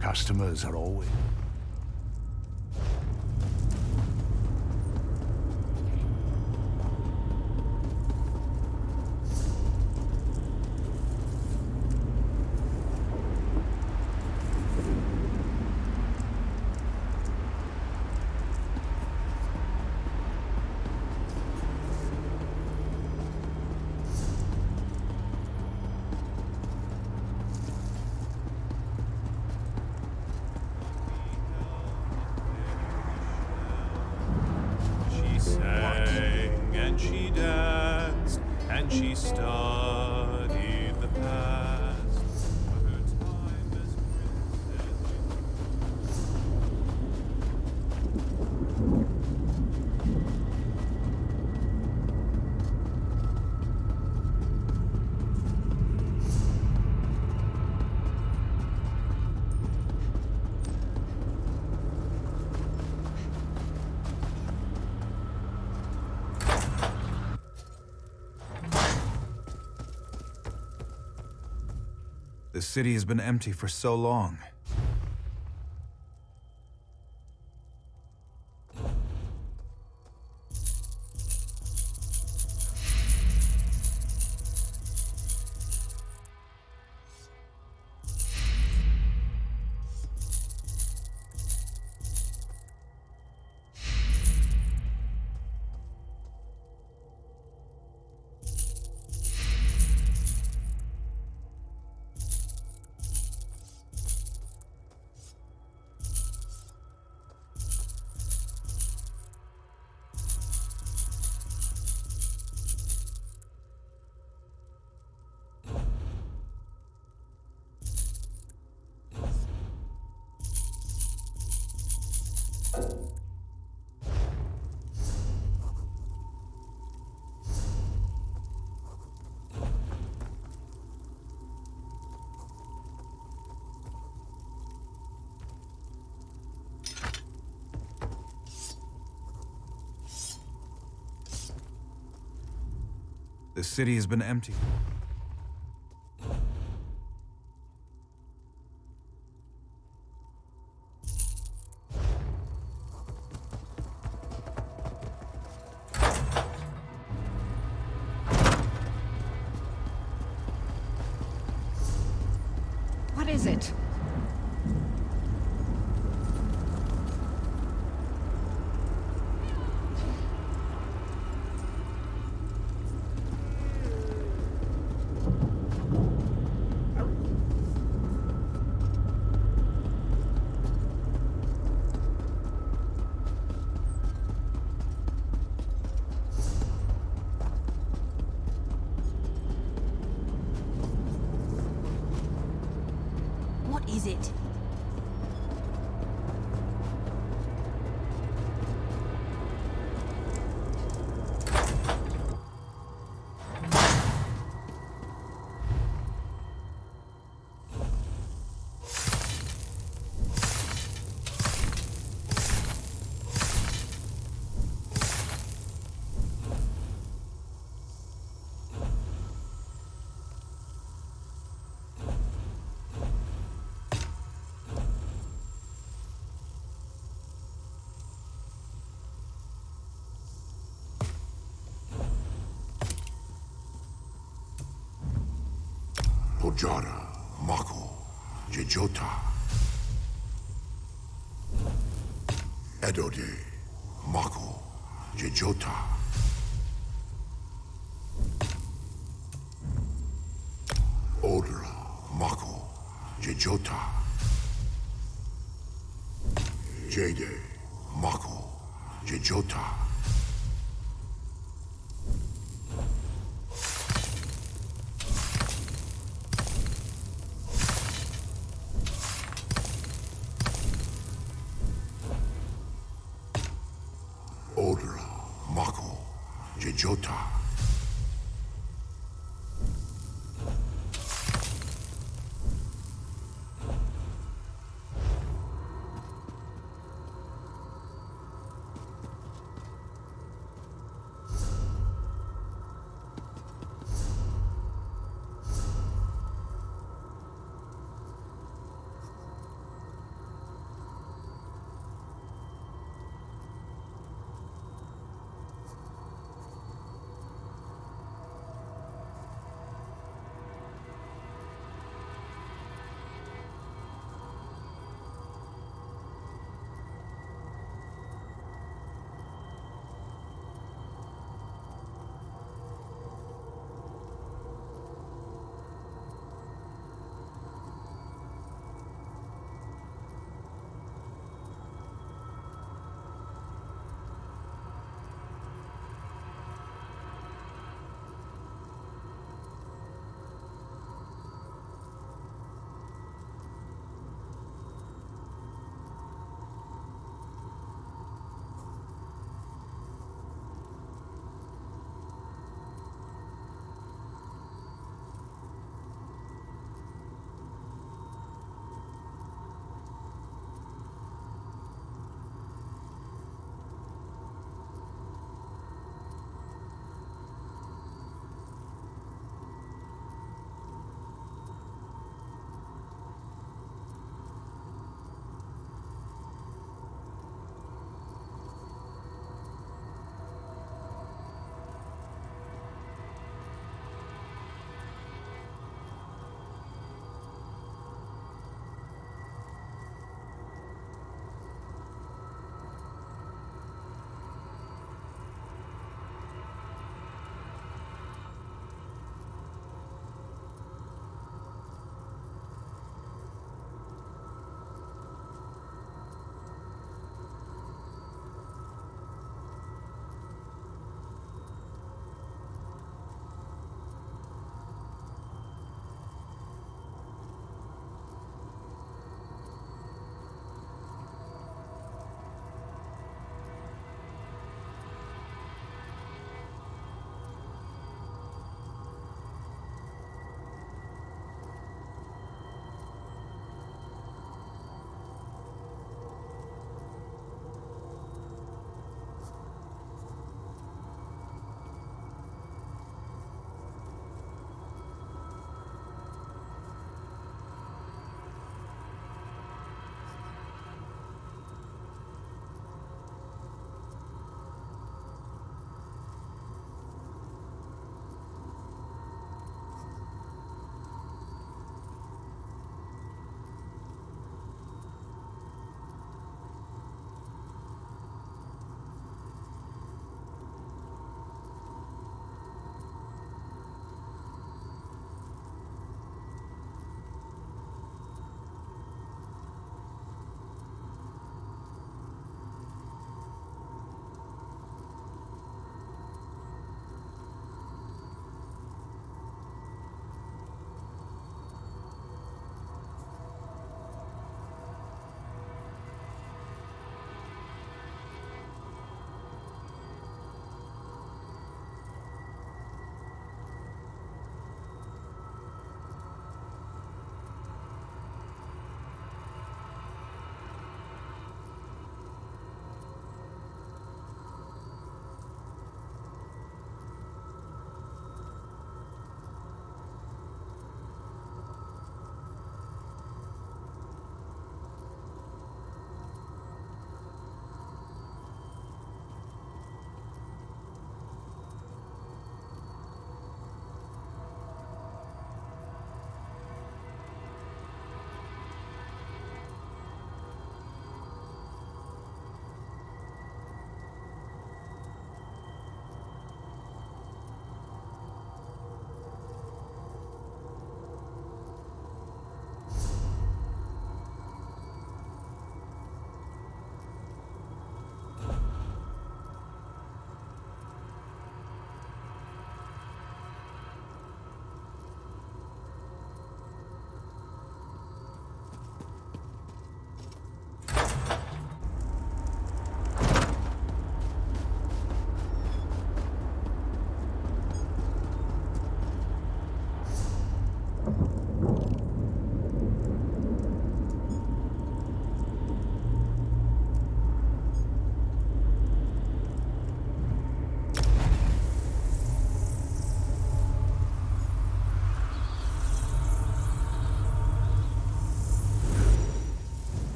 Customers are always... and she danced, and she studied the past. For her time as The city has been empty for so long. The city has been empty. What is it? What is it? Pojara, Mako, Jejota. Edode, Mako, Jejota. Odra, Mako, Jejota. Jade, Mako, Jejota. Odra, Mako, Jejota.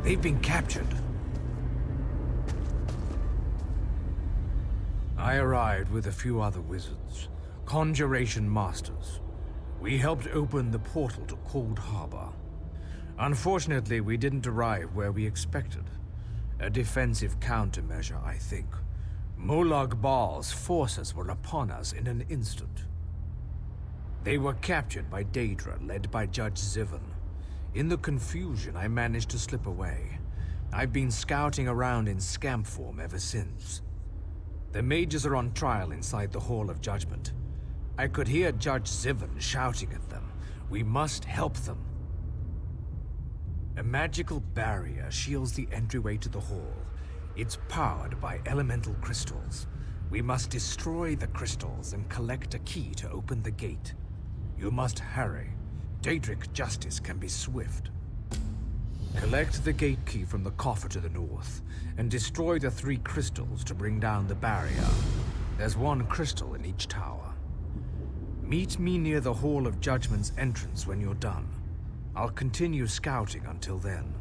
They've been captured. I arrived with a few other wizards, conjuration masters. We helped open the portal to Coldharbour. Unfortunately, we didn't arrive where we expected. A defensive countermeasure, I think. Molag Bal's forces were upon us in an instant. They were captured by Daedra, led by Judge Zivan. In the confusion, I managed to slip away. I've been scouting around in scamp form ever since. The mages are on trial inside the Hall of Judgment. I could hear Judge Zivan shouting at them. We must help them. A magical barrier shields the entryway to the hall. It's powered by elemental crystals. We must destroy the crystals and collect a key to open the gate. You must hurry. Daedric justice can be swift. Collect the gate key from the coffer to the north, and destroy the 3 crystals to bring down the barrier. There's 1 crystal in each tower. Meet me near the Hall of Judgment's entrance when you're done. I'll continue scouting until then.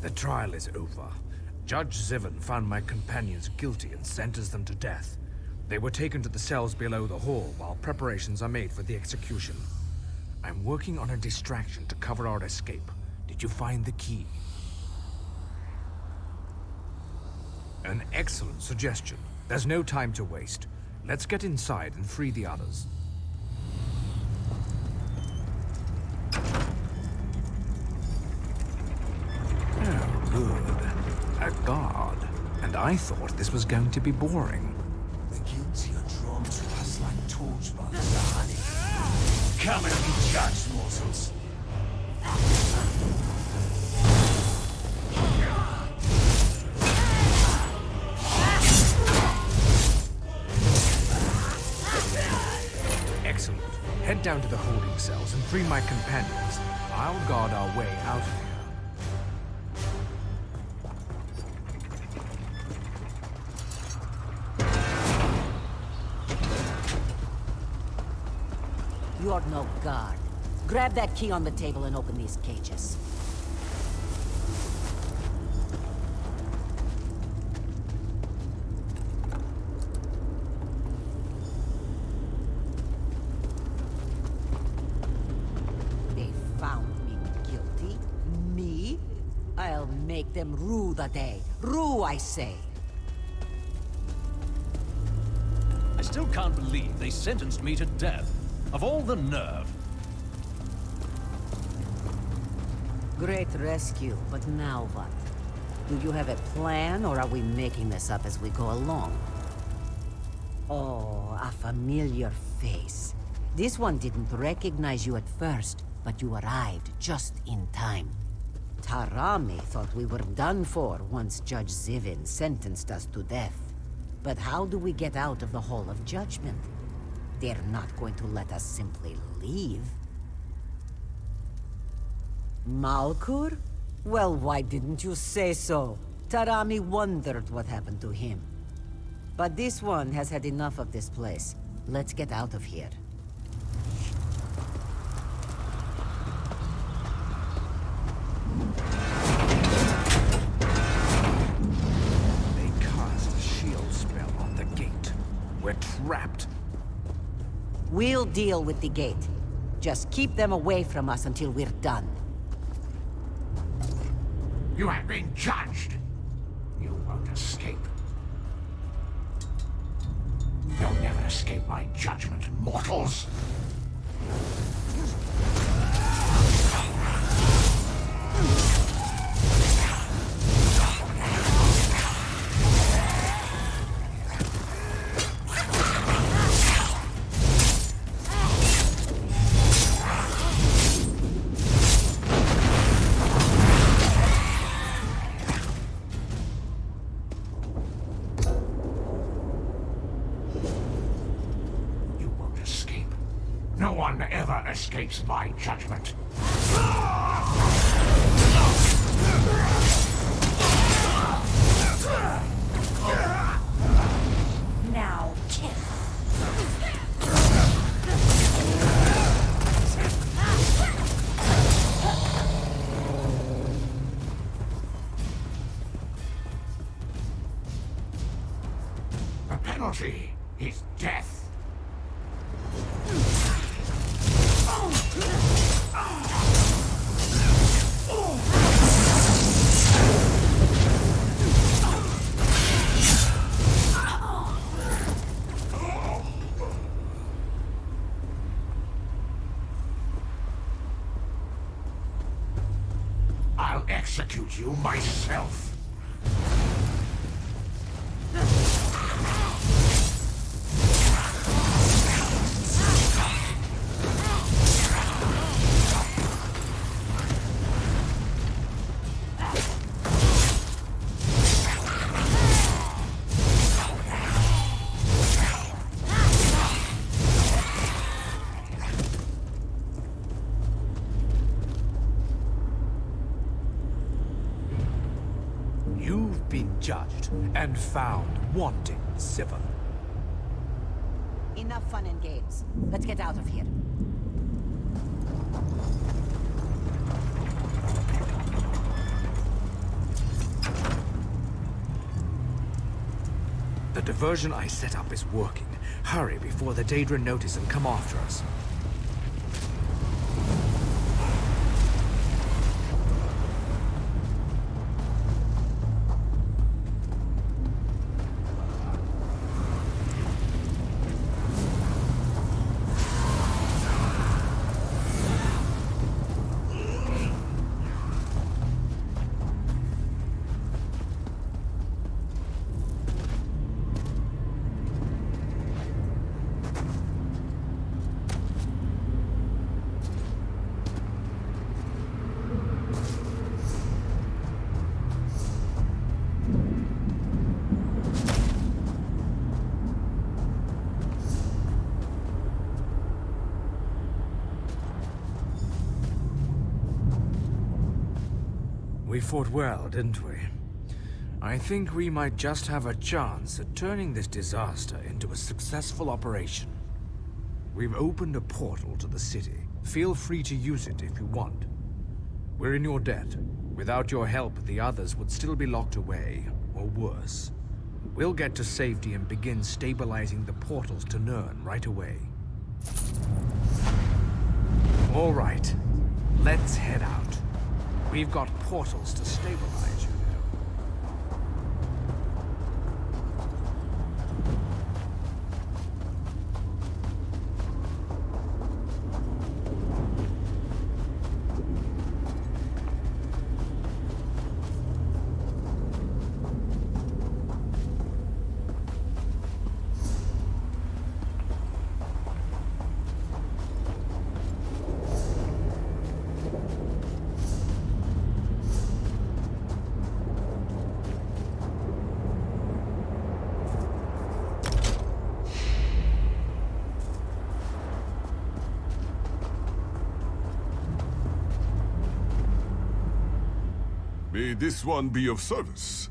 The trial is over. Judge Zivin found my companions guilty and sentenced them to death. They were taken to the cells below the hall while preparations are made for the execution. I'm working on a distraction to cover our escape. Did you find the key? An excellent suggestion. There's no time to waste. Let's get inside and free the others. Oh, good. A guard. And I thought this was going to be boring. The guilty are drawn to us like torchbuds to honey. Come and be judged, mortals. Excellent. Head down to the holding cells and free my companions. I'll guard our way out of here. You're no guard. Grab that key on the table and open these cages. They found me guilty? Me? I'll make them rue the day. Rue, I say. I still can't believe they sentenced me to death. Of all the nerve. Great rescue, but now what? Do you have a plan, or are we making this up as we go along? Oh, a familiar face. This one didn't recognize you at first, but you arrived just in time. Tarami thought we were done for once Judge Zivin sentenced us to death. But how do we get out of the Hall of Judgment? They're not going to let us simply leave. Malkur? Well, why didn't you say so? Tarami wondered what happened to him. But this one has had enough of this place. Let's get out of here. They cast a shield spell on the gate. We're trapped. We'll deal with the gate. Just keep them away from us until we're done. You have been judged. You won't escape. You'll never escape my judgment, mortals. No one ever escapes my judgment. Now, kill. The penalty is death. execute you myself. You've been judged and found wanting, Sivon. Enough fun and games. Let's get out of here. The diversion I set up is working. Hurry before the Daedra notice and come after us. We fought well, didn't we? I think we might just have a chance at turning this disaster into a successful operation. We've opened a portal to the city. Feel free to use it if you want. We're in your debt. Without your help, the others would still be locked away, or worse. We'll get to safety and begin stabilizing the portals to Nirn right away. All right, let's head out. We've got portals to stabilize, you know. May this one be of service.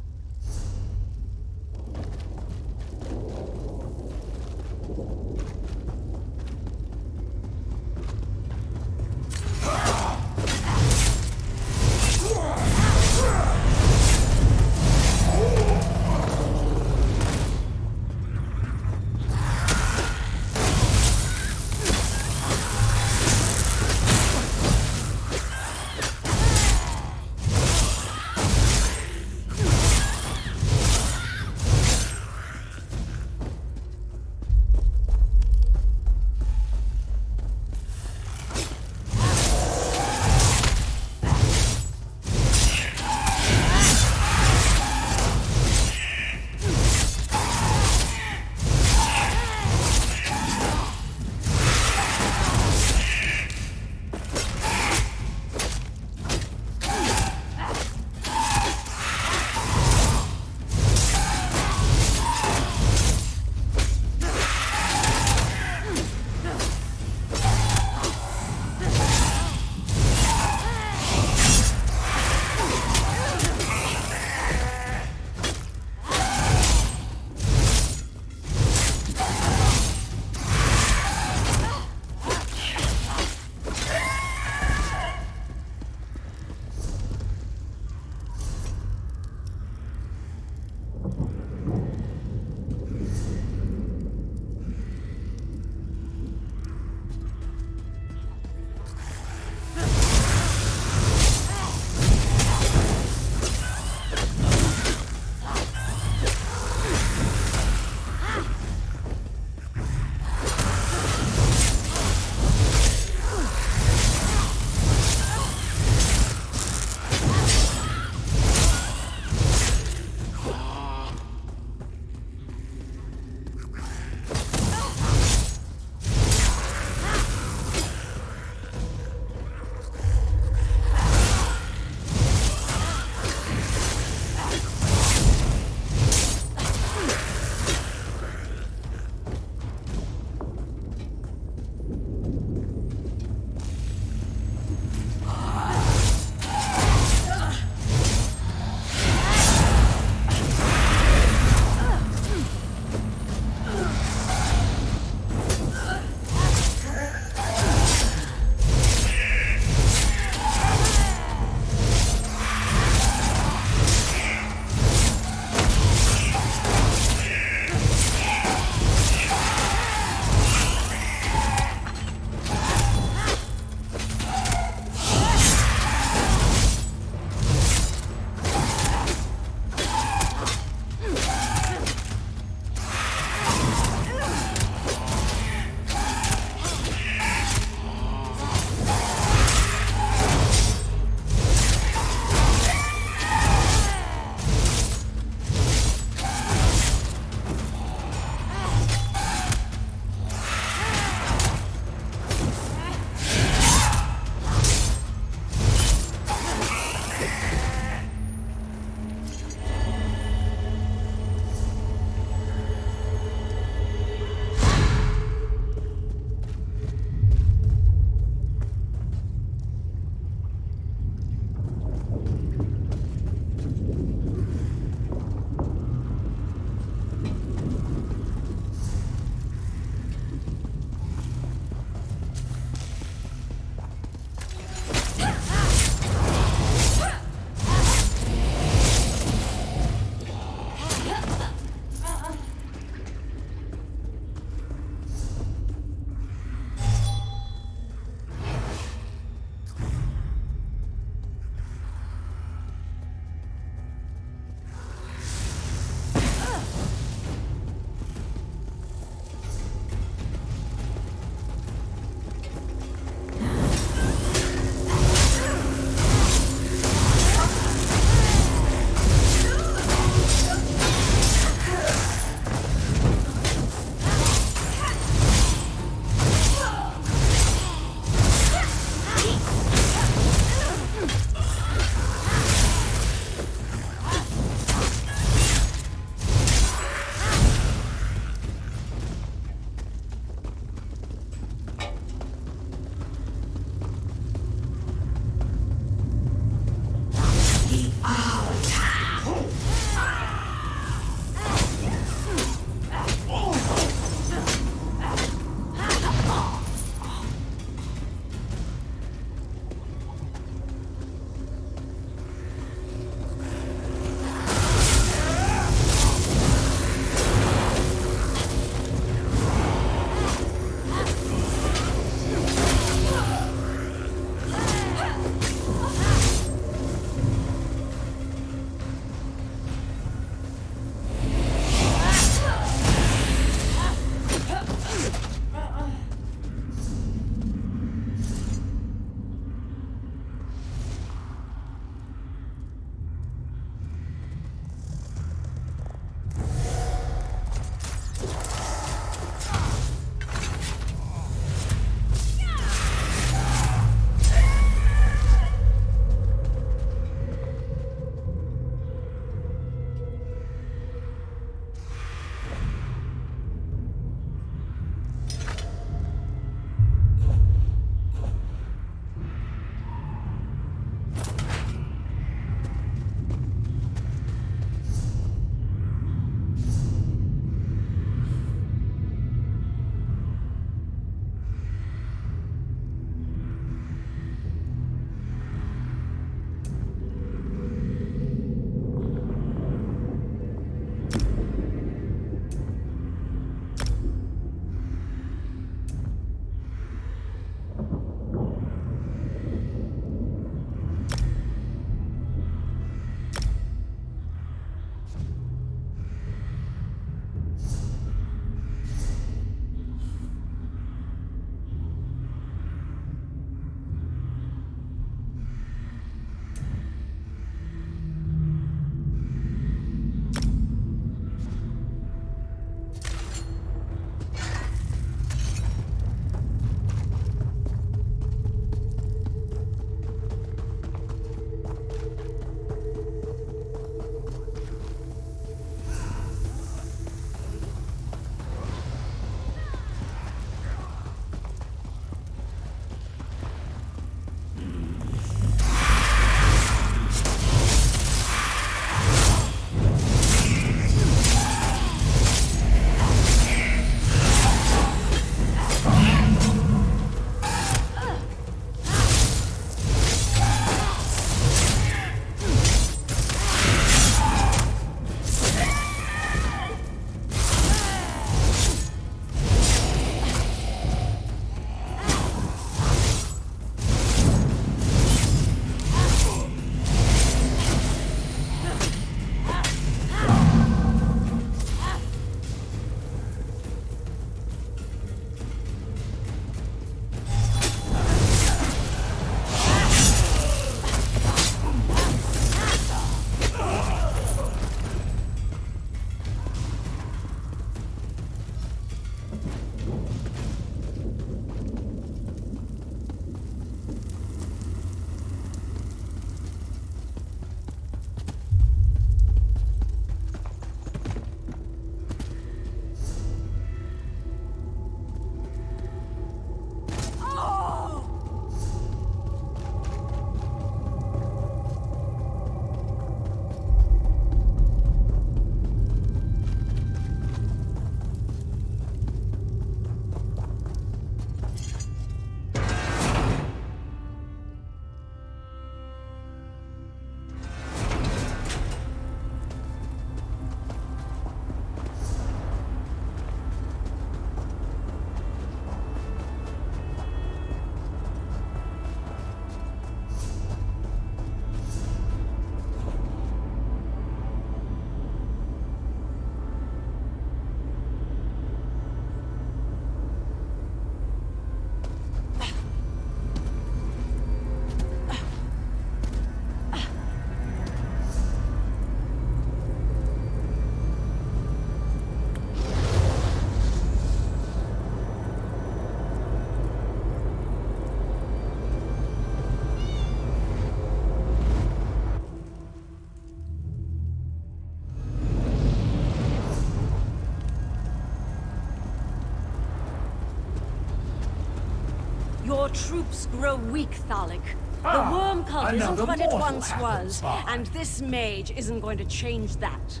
troops grow weak, Thalik. The Ah, worm cult isn't another what it mortal once happens was, by. and this mage isn't going to change that.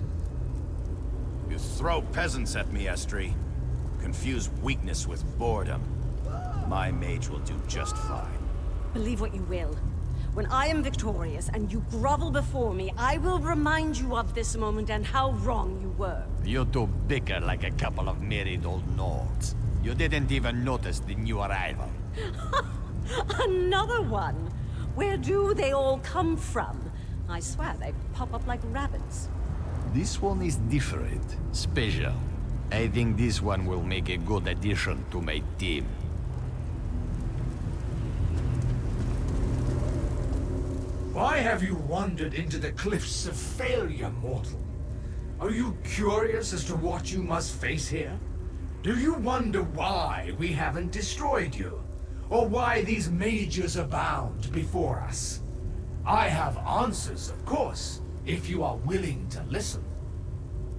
You throw peasants at me, Estri. Confuse weakness with boredom. My mage will do just fine. Believe what you will. When I am victorious and you grovel before me, I will remind you of this moment and how wrong you were. You two bicker like a couple of married old Nords. You didn't even notice the new arrival. Another one? Where do they all come from? I swear they pop up like rabbits. This one is different, special. I think this one will make a good addition to my team. Why have you wandered into the cliffs of failure, mortal? Are you curious as to what you must face here? Do you wonder why we haven't destroyed you? Or why these mages abound before us? I have answers, of course, if you are willing to listen.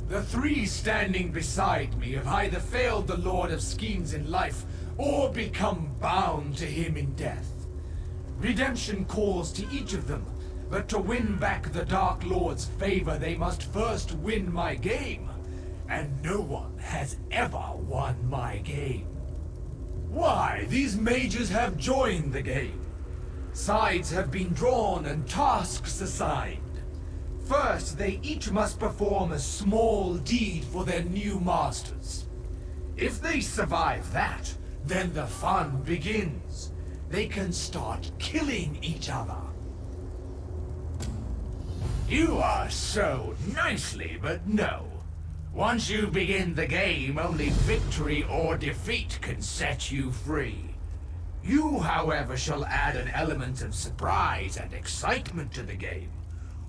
The three standing beside me have either failed the Lord of Schemes in life, or become bound to him in death. Redemption calls to each of them, but to win back the Dark Lord's favor, they must first win my game. And no one has ever won my game. Why, these mages have joined the game. Sides have been drawn and tasks assigned. First, they each must perform a small deed for their new masters. If they survive that, then the fun begins. They can start killing each other. You are so nicely, but no. Once you begin the game, only victory or defeat can set you free. You, however, shall add an element of surprise and excitement to the game.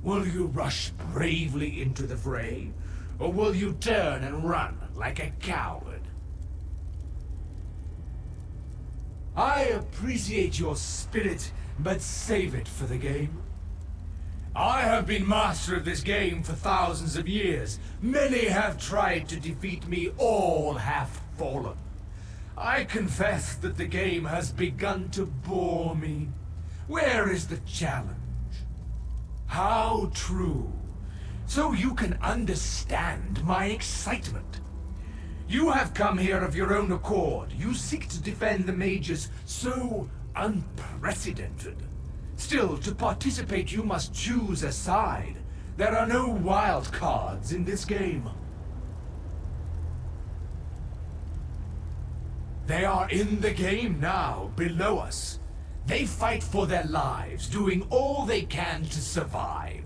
Will you rush bravely into the fray, or will you turn and run like a coward? I appreciate your spirit, but save it for the game. I have been master of this game for thousands of years. Many have tried to defeat me, all have fallen. I confess that the game has begun to bore me. Where is the challenge? How true. So you can understand my excitement. You have come here of your own accord. You seek to defend the mages so unprecedented. Still, to participate, you must choose a side. There are no wild cards in this game. They are in the game now, below us. They fight for their lives, doing all they can to survive.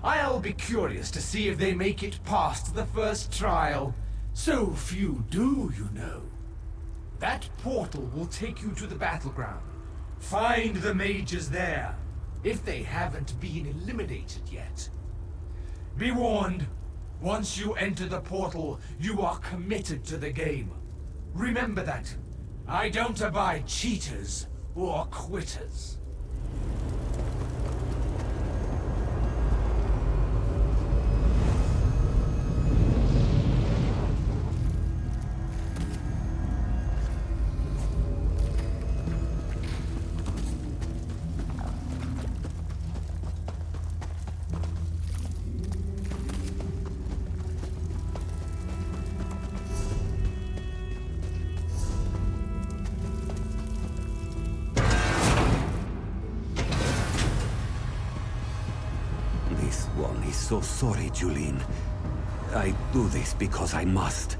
I'll be curious to see if they make it past the first trial. So few do, you know. That portal will take you to the battleground. Find the mages there, if they haven't been eliminated yet. Be warned, once you enter the portal, you are committed to the game. Remember that. I don't abide cheaters or quitters. So sorry, Julene. I do this because I must.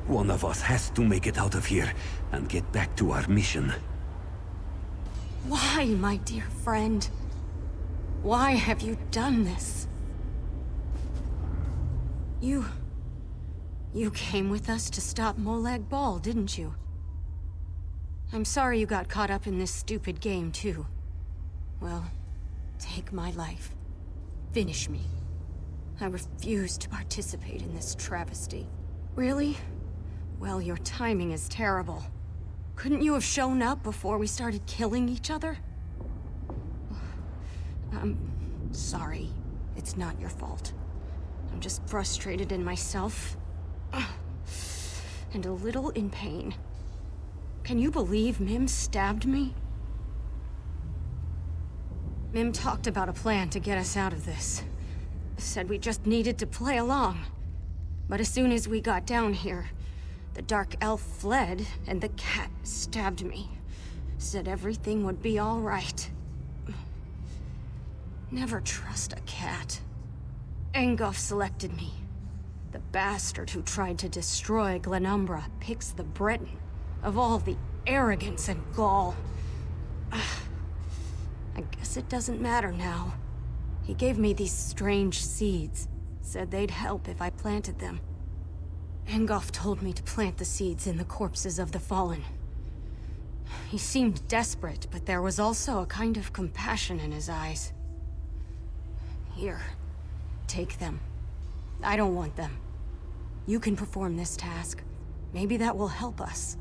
One of us has to make it out of here and get back to our mission. Why, my dear friend? Why have you done this? You came with us to stop Molag Bal, didn't you? I'm sorry you got caught up in this stupid game, too. Well, take my life. Finish me. I refuse to participate in this travesty. Really? Well, your timing is terrible. Couldn't you have shown up before we started killing each other? I'm sorry. It's not your fault. I'm just frustrated in myself. And a little in pain. Can you believe Mim stabbed me? Mim talked about a plan to get us out of this. Said we just needed to play along. But as soon as we got down here, the dark elf fled and the cat stabbed me. Said everything would be all right. Never trust a cat. Engoff selected me. The bastard who tried to destroy Glenumbra picks the Breton. Of all the arrogance and gall. I guess it doesn't matter now. He gave me these strange seeds. Said they'd help if I planted them. Engoff told me to plant the seeds in the corpses of the fallen. He seemed desperate, but there was also a kind of compassion in his eyes. Here, take them. I don't want them. You can perform this task. Maybe that will help us.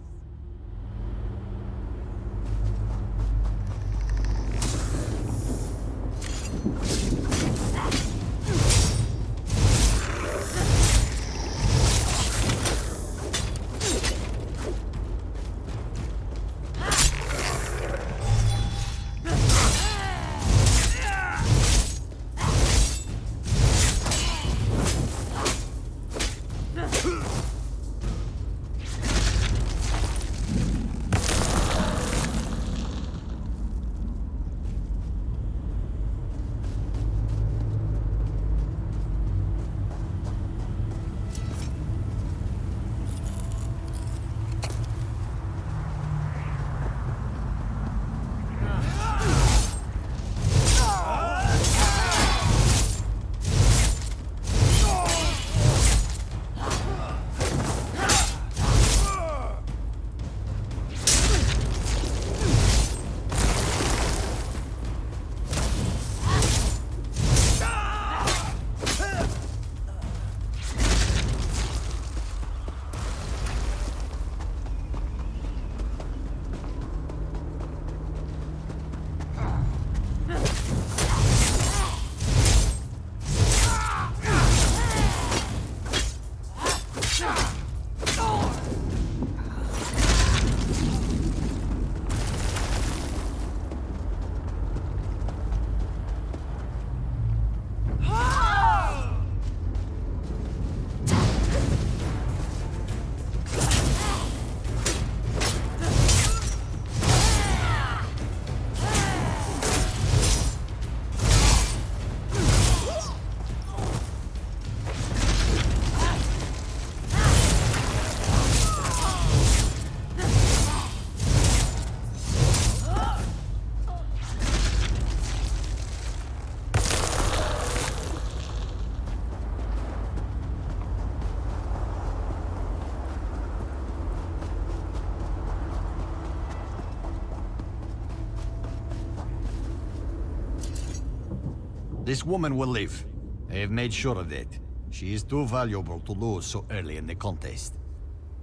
This woman will live. I have made sure of that. She is too valuable to lose so early in the contest.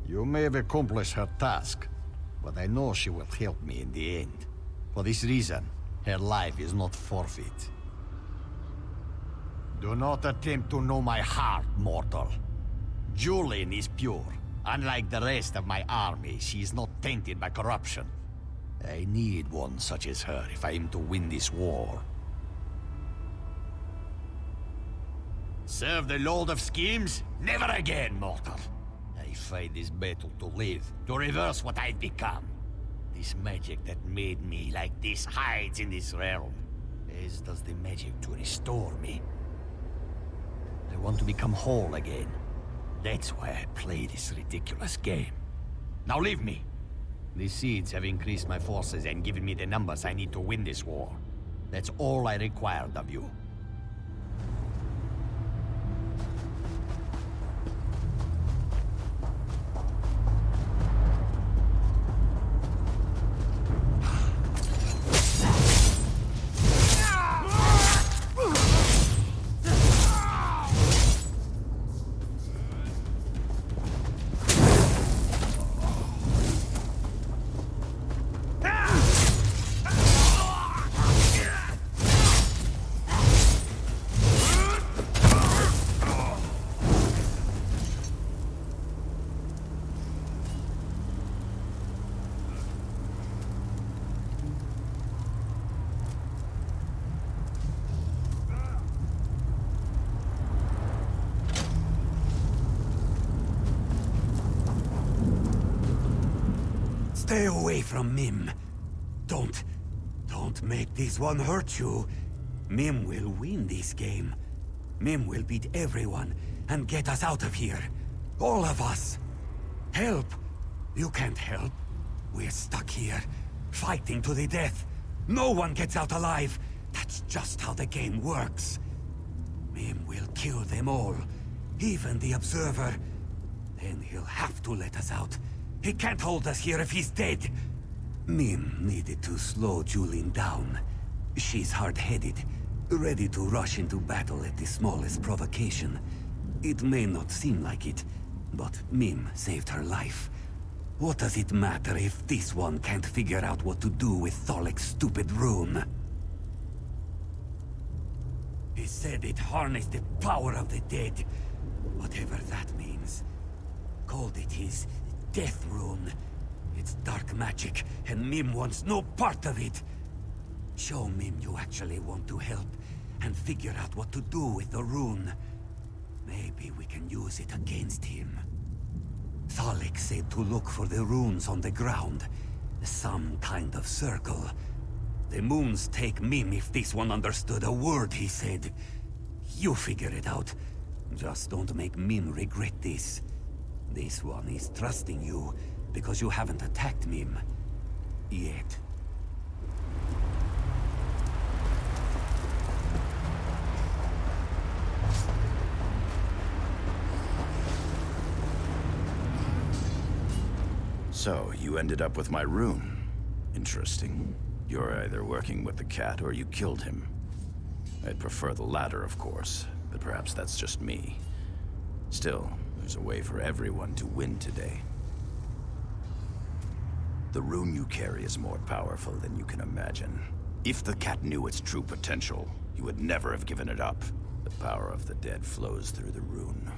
You may have accomplished her task, but I know she will help me in the end. For this reason, her life is not forfeit. Do not attempt to know my heart, mortal. Julian is pure. Unlike the rest of my army, she is not tainted by corruption. I need one such as her if I am to win this war. Serve the Lord of Schemes? Never again, mortal. I fight this battle to live, to reverse what I've become. This magic that made me like this hides in this realm, as does the magic to restore me. I want to become whole again. That's why I play this ridiculous game. Now leave me. These seeds have increased my forces and given me the numbers I need to win this war. That's all I required of you. Stay away from Mim. Don't make this one hurt you. Mim will win this game. Mim will beat everyone and get us out of here. All of us. Help! You can't help. We're stuck here, fighting to the death. No one gets out alive. That's just how the game works. Mim will kill them all, even the Observer. Then he'll have to let us out. He can't hold us here if he's dead. Mim needed to slow Julin down. She's hard-headed, ready to rush into battle at the smallest provocation. It may not seem like it, but Mim saved her life. What does it matter if this one can't figure out what to do with Thalec's stupid rune? He said it harnessed the power of the dead. Whatever that means. Called it his death rune. It's dark magic, and Mim wants no part of it. Show Mim you actually want to help, and figure out what to do with the rune. Maybe we can use it against him. Thalek said to look for the runes on the ground. Some kind of circle. The moons take Mim if this one understood a word he said. You figure it out. Just don't make Mim regret this. This one is trusting you, because you haven't attacked Mim. Yet. So, you ended up with my rune. Interesting. You're either working with the cat or you killed him. I'd prefer the latter, of course, but perhaps that's just me. Still, there's a way for everyone to win today. The rune you carry is more powerful than you can imagine. If the cat knew its true potential, you would never have given it up. The power of the dead flows through the rune.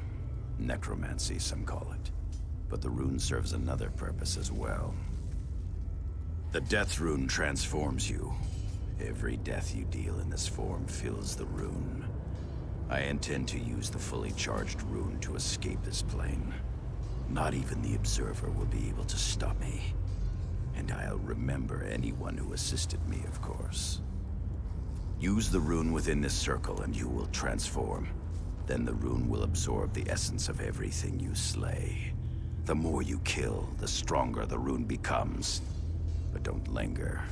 Necromancy, some call it. But the rune serves another purpose as well. The death rune transforms you. Every death you deal in this form fills the rune. I intend to use the fully charged rune to escape this plane. Not even the Observer will be able to stop me. And I'll remember anyone who assisted me, of course. Use the rune within this circle and you will transform. Then the rune will absorb the essence of everything you slay. The more you kill, the stronger the rune becomes. But don't linger.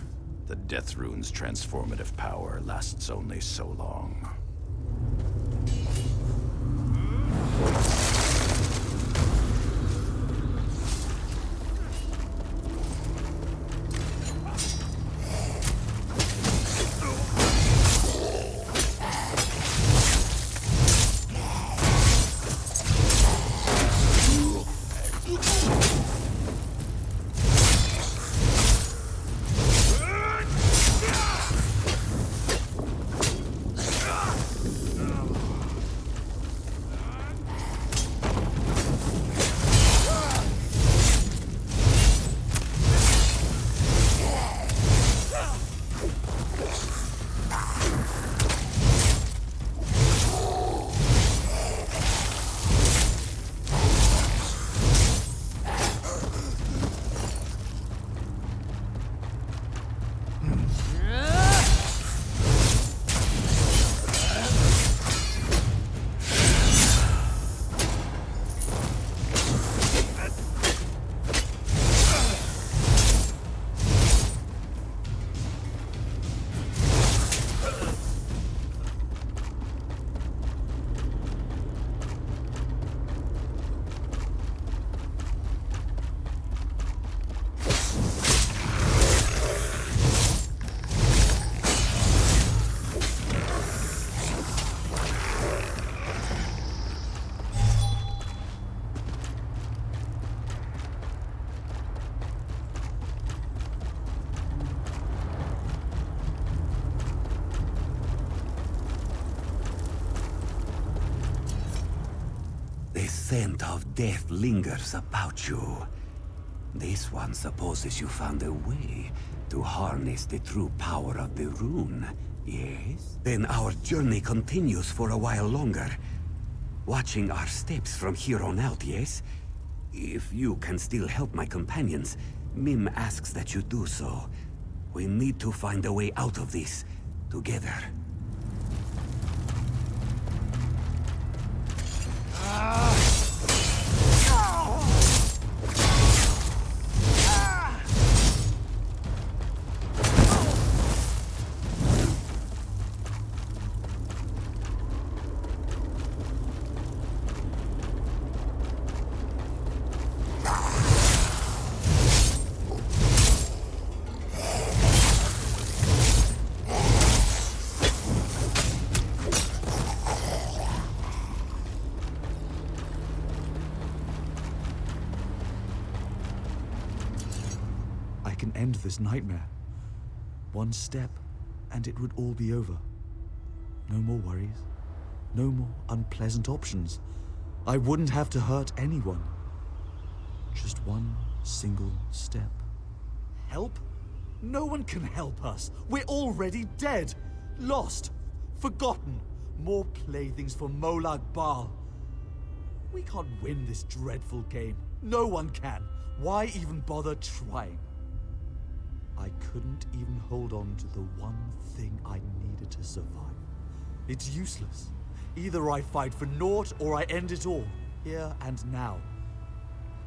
The Death Rune's transformative power lasts only so long. The scent of death lingers about you. This one supposes you found a way to harness the true power of the rune, yes? Then our journey continues for a while longer. Watching our steps from here on out, yes? If you can still help my companions, Mim asks that you do so. We need to find a way out of this, together. I can end this nightmare. One step, and it would all be over. No more worries. No more unpleasant options. I wouldn't have to hurt anyone. Just one single step. Help? No one can help us. We're already dead. Lost. Forgotten. More playthings for Molag Bal. We can't win this dreadful game. No one can. Why even bother trying? I couldn't even hold on to the one thing I needed to survive. It's useless. Either I fight for naught or I end it all, here and now.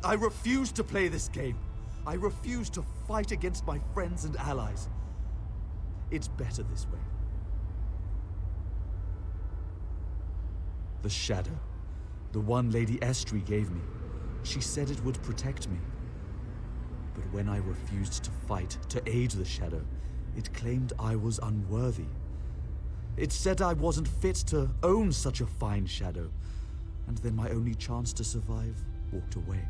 I refuse to play this game. I refuse to fight against my friends and allies. It's better this way. The shadow. The one Lady Estrie gave me. She said it would protect me. But when I refused to fight, to aid the shadow, it claimed I was unworthy. It said I wasn't fit to own such a fine shadow, and then my only chance to survive walked away.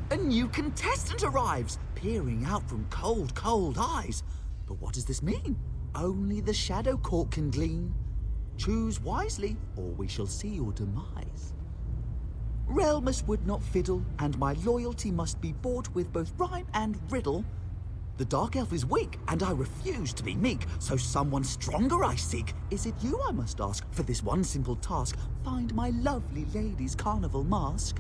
A new contestant arrives, peering out from cold, cold eyes. But what does this mean? Only the Shadow Court can glean. Choose wisely, or we shall see your demise. Realmus would not fiddle, and my loyalty must be bought with both rhyme and riddle. The Dark Elf is weak, and I refuse to be meek, so someone stronger I seek. Is it you I must ask, for this one simple task? Find my lovely lady's carnival mask.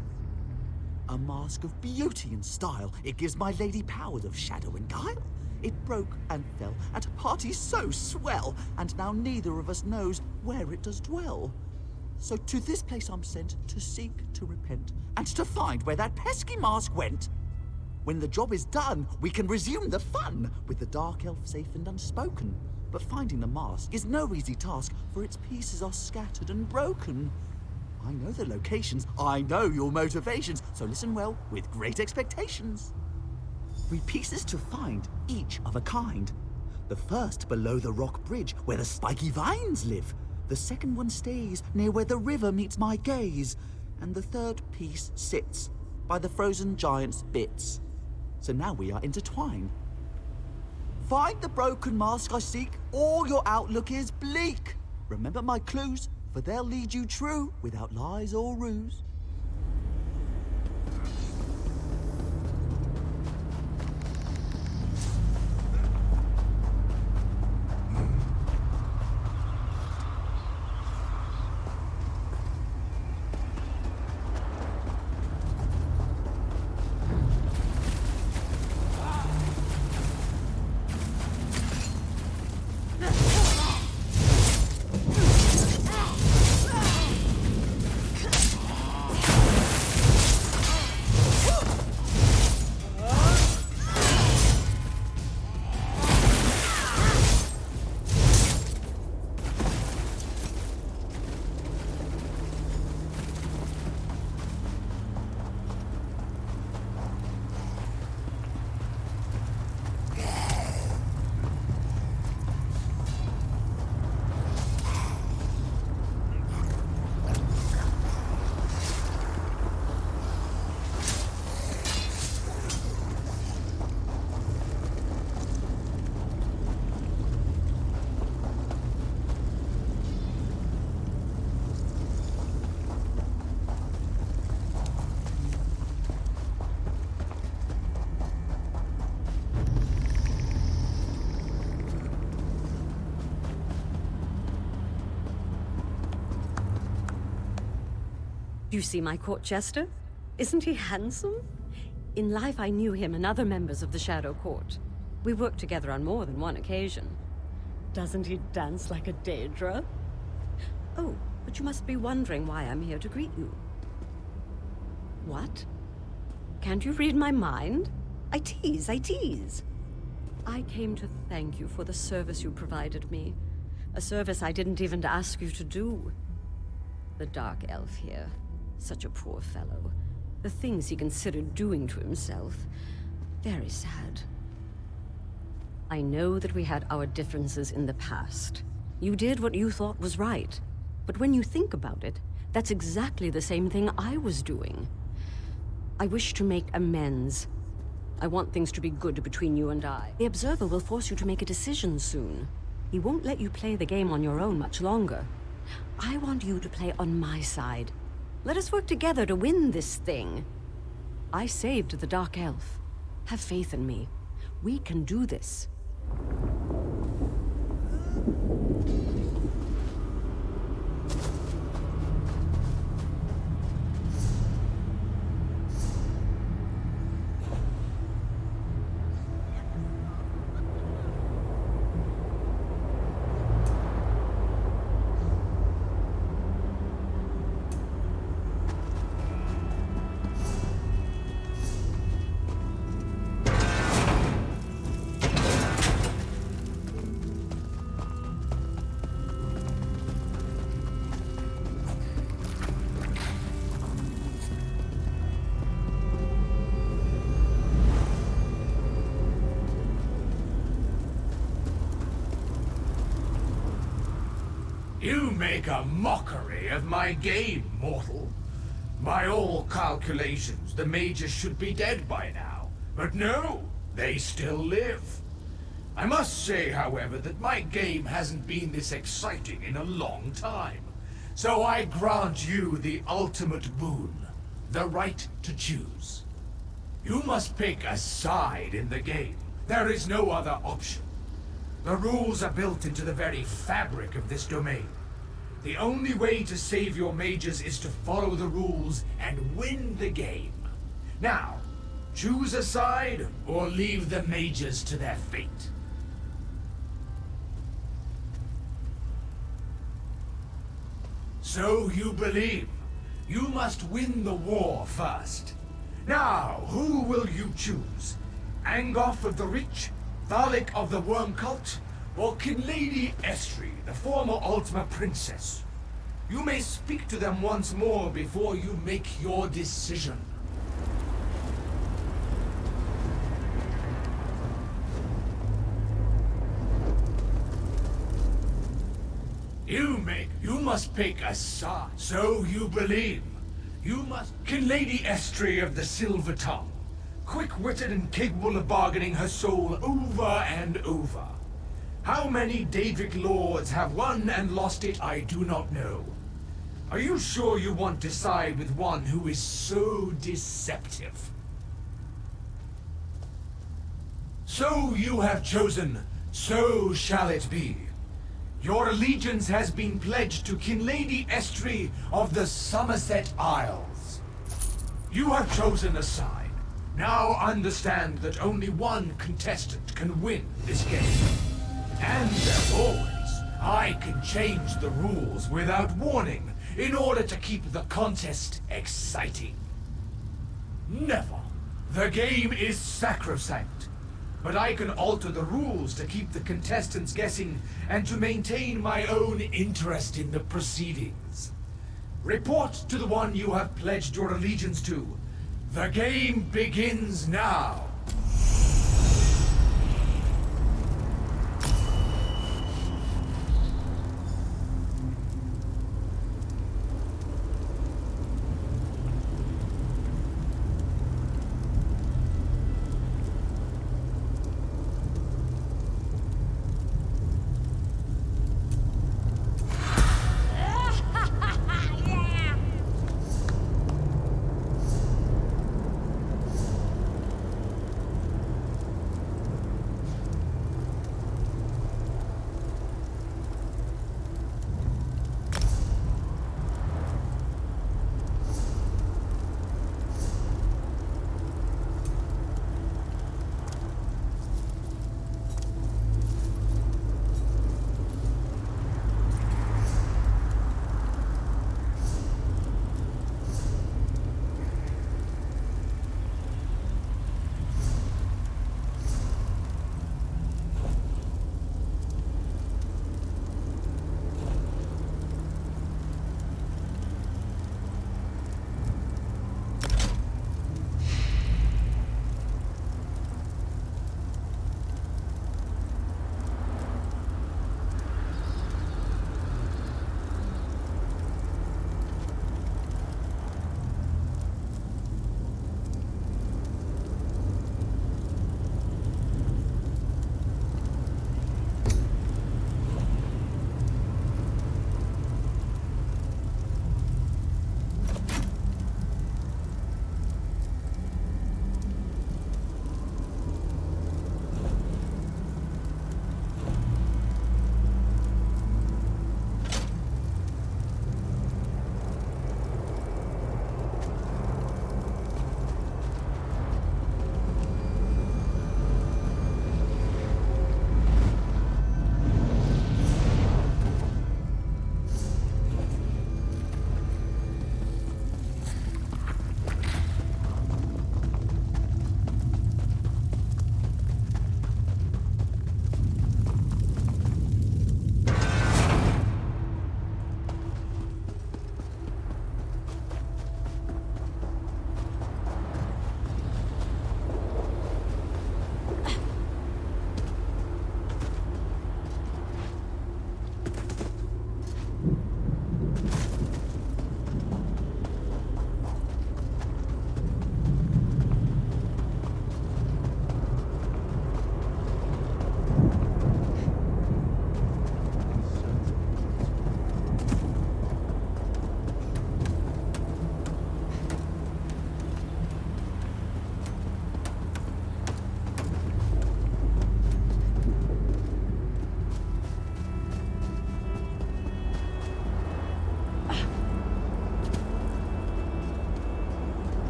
A mask of beauty and style. It gives my lady powers of shadow and guile. It broke and fell at a party so swell, and now neither of us knows where it does dwell. So to this place I'm sent, to seek, to repent, and to find where that pesky mask went. When the job is done, we can resume the fun, with the Dark Elf safe and unspoken. But finding the mask is no easy task, for its pieces are scattered and broken. I know the locations, I know your motivations, so listen well, with great expectations. 3 pieces to find, each of a kind. The first below the rock bridge, where the spiky vines live. The second one stays near where the river meets my gaze. And the third piece sits by the frozen giant's bits. So now we are intertwined. Find the broken mask I seek, or your outlook is bleak. Remember my clues, for they'll lead you true, without lies or ruse. You see my court jester? Isn't he handsome? In life, I knew him and other members of the Shadow Court. We worked together on more than one occasion. Doesn't he dance like a Daedra? Oh, but you must be wondering why I'm here to greet you. What? Can't you read my mind? I tease. I came to thank you for the service you provided me. A service I didn't even ask you to do. The Dark Elf here. Such a poor fellow. The things he considered doing to himself. Very sad. I know that we had our differences in the past. You did what you thought was right. But when you think about it, that's exactly the same thing I was doing. I wish to make amends. I want things to be good between you and I. The Observer will force you to make a decision soon. He won't let you play the game on your own much longer. I want you to play on my side. Let us work together to win this thing. I saved the Dark Elf. Have faith in me. We can do this. You make a mockery of my game, mortal. By all calculations, the mages should be dead by now. But no, they still live. I must say, however, that my game hasn't been this exciting in a long time. So I grant you the ultimate boon, the right to choose. You must pick a side in the game. There is no other option. The rules are built into the very fabric of this domain. The only way to save your mages is to follow the rules and win the game. Now, choose a side or leave the mages to their fate. So you believe. You must win the war first. Now, who will you choose? Angoth of the Rich? Thalik of the Worm Cult? Or Kinlady Estri, the former Ultima Princess? You may speak to them once more before you make your decision. You must pick a side. So you believe. You must... Kinlady Estri of the Silver Tongue. Quick-witted and capable of bargaining her soul over and over. How many Daedric lords have won and lost it, I do not know. Are you sure you want to side with one who is so deceptive? So you have chosen, so shall it be. Your allegiance has been pledged to Kinlady Estri of the Somerset Isles. You have chosen a side. Now understand that only one contestant can win this game. And as always, I can change the rules without warning in order to keep the contest exciting. Never. The game is sacrosanct. But I can alter the rules to keep the contestants guessing and to maintain my own interest in the proceedings. Report to the one you have pledged your allegiance to. The game begins now.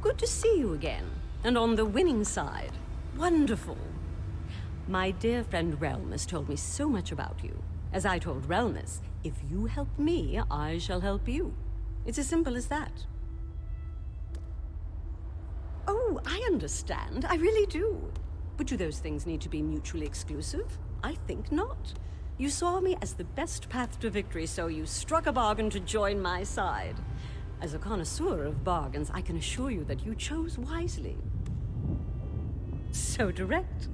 Good to see you again. And on the winning side. Wonderful. My dear friend Relmus told me so much about you. As I told Relmus, if you help me, I shall help you. It's as simple as that. Oh, I understand. I really do. But do those things need to be mutually exclusive? I think not. You saw me as the best path to victory, so you struck a bargain to join my side. As a connoisseur of bargains, I can assure you that you chose wisely. So direct.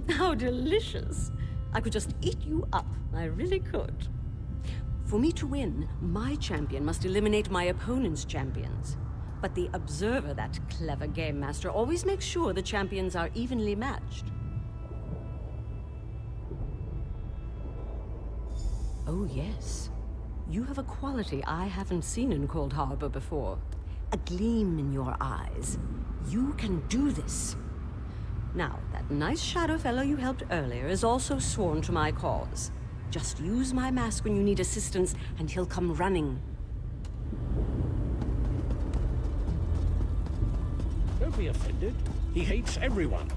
How delicious. I could just eat you up. I really could. For me to win, my champion must eliminate my opponent's champions. But the Observer, that clever game master, always makes sure the champions are evenly matched. Oh, yes. You have a quality I haven't seen in Coldharbour before. A gleam in your eyes. You can do this. Now, that nice shadow fellow you helped earlier is also sworn to my cause. Just use my mask when you need assistance, and he'll come running. Don't be offended. He hates everyone.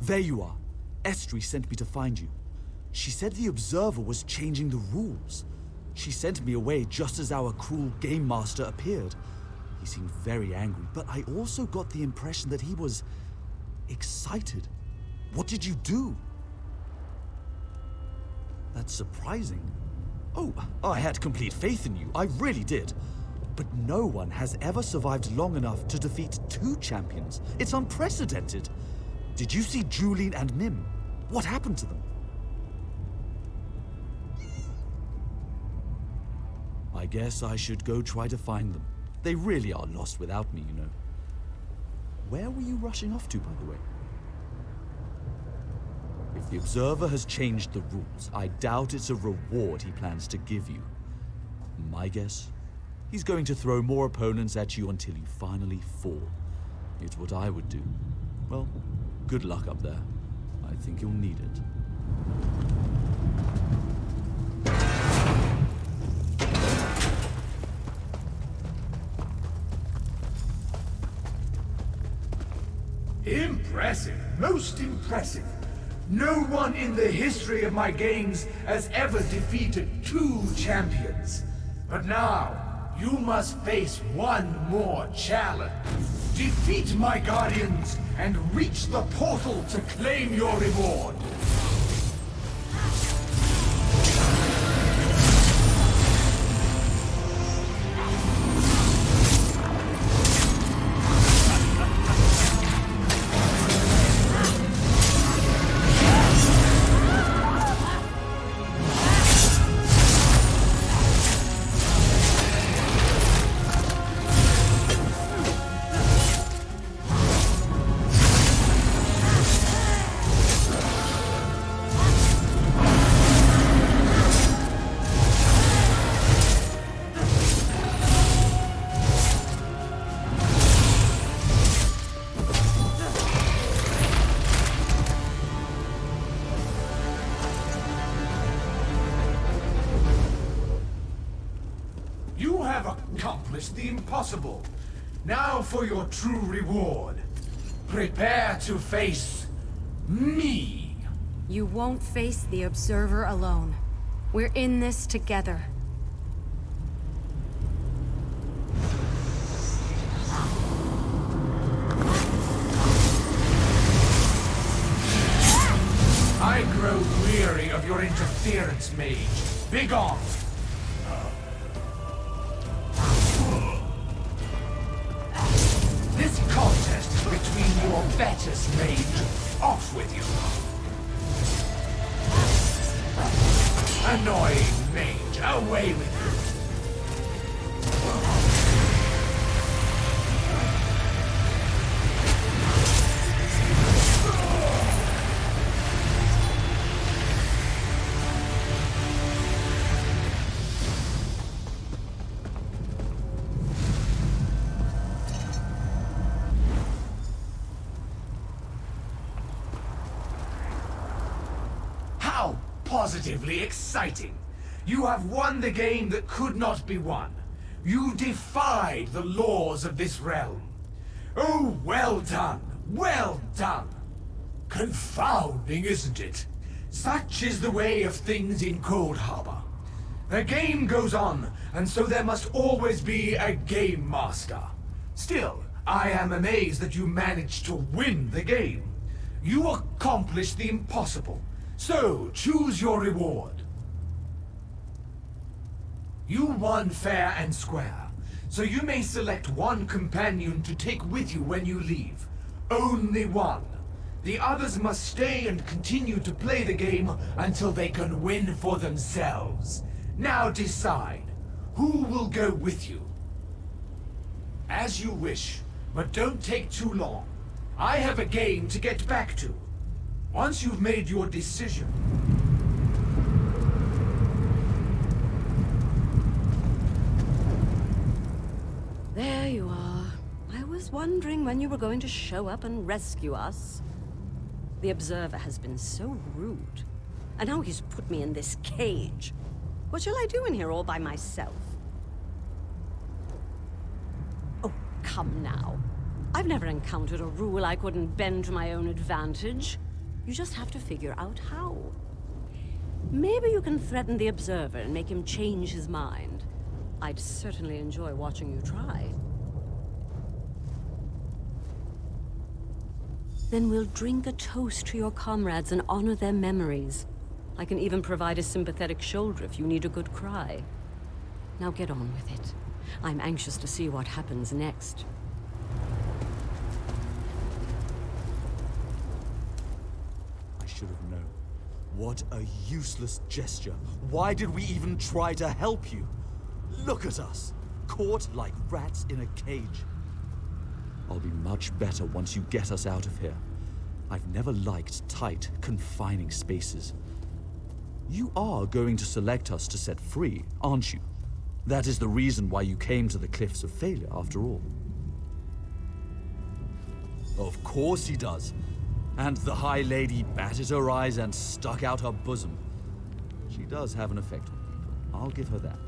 There you are. Estri sent me to find you. She said the Observer was changing the rules. She sent me away just as our cruel game master appeared. He seemed very angry, but I also got the impression that he was excited. What did you do? That's surprising. Oh, I had complete faith in you. I really did. But no one has ever survived long enough to defeat 2 champions. It's unprecedented. Did you see Julene and Mim? What happened to them? I guess I should go try to find them. They really are lost without me, you know. Where were you rushing off to, by the way? If the Observer has changed the rules, I doubt it's a reward he plans to give you. My guess? He's going to throw more opponents at you until you finally fall. It's what I would do. Well, good luck up there. I think you'll need it. Impressive. Most impressive. No one in the history of my games has ever defeated 2 champions. But now, you must face one more challenge. Defeat my guardians and reach the portal to claim your reward. The impossible. Now for your true reward. Prepare to face me. You won't face the Observer alone. We're in this together. I grow weary of your interference, mage. Begone! This contest between your betters, mage. Off with you. Annoying mage, away with you. Positively exciting. You have won the game that could not be won. You defied the laws of this realm. Oh, well done. Well done. Confounding, isn't it? Such is the way of things in Coldharbour. The game goes on, and so there must always be a game master. Still, I am amazed that you managed to win the game. You accomplished the impossible. So, choose your reward. You won fair and square, so you may select one companion to take with you when you leave. Only one. The others must stay and continue to play the game until they can win for themselves. Now decide, who will go with you? As you wish, but don't take too long. I have a game to get back to. Once you've made your decision... There you are. I was wondering when you were going to show up and rescue us. The Observer has been so rude. And now he's put me in this cage. What shall I do in here all by myself? Oh, come now. I've never encountered a rule I couldn't bend to my own advantage. You just have to figure out how. Maybe you can threaten the Observer and make him change his mind. I'd certainly enjoy watching you try. Then we'll drink a toast to your comrades and honor their memories. I can even provide a sympathetic shoulder if you need a good cry. Now get on with it. I'm anxious to see what happens next. I should have known. What a useless gesture. Why did we even try to help you? Look at us, caught like rats in a cage. I'll be much better once you get us out of here. I've never liked tight, confining spaces. You are going to select us to set free, aren't you? That is the reason why you came to the Cliffs of Failure, after all. Of course he does. And the High Lady batted her eyes and stuck out her bosom. She does have an effect on people, I'll give her that.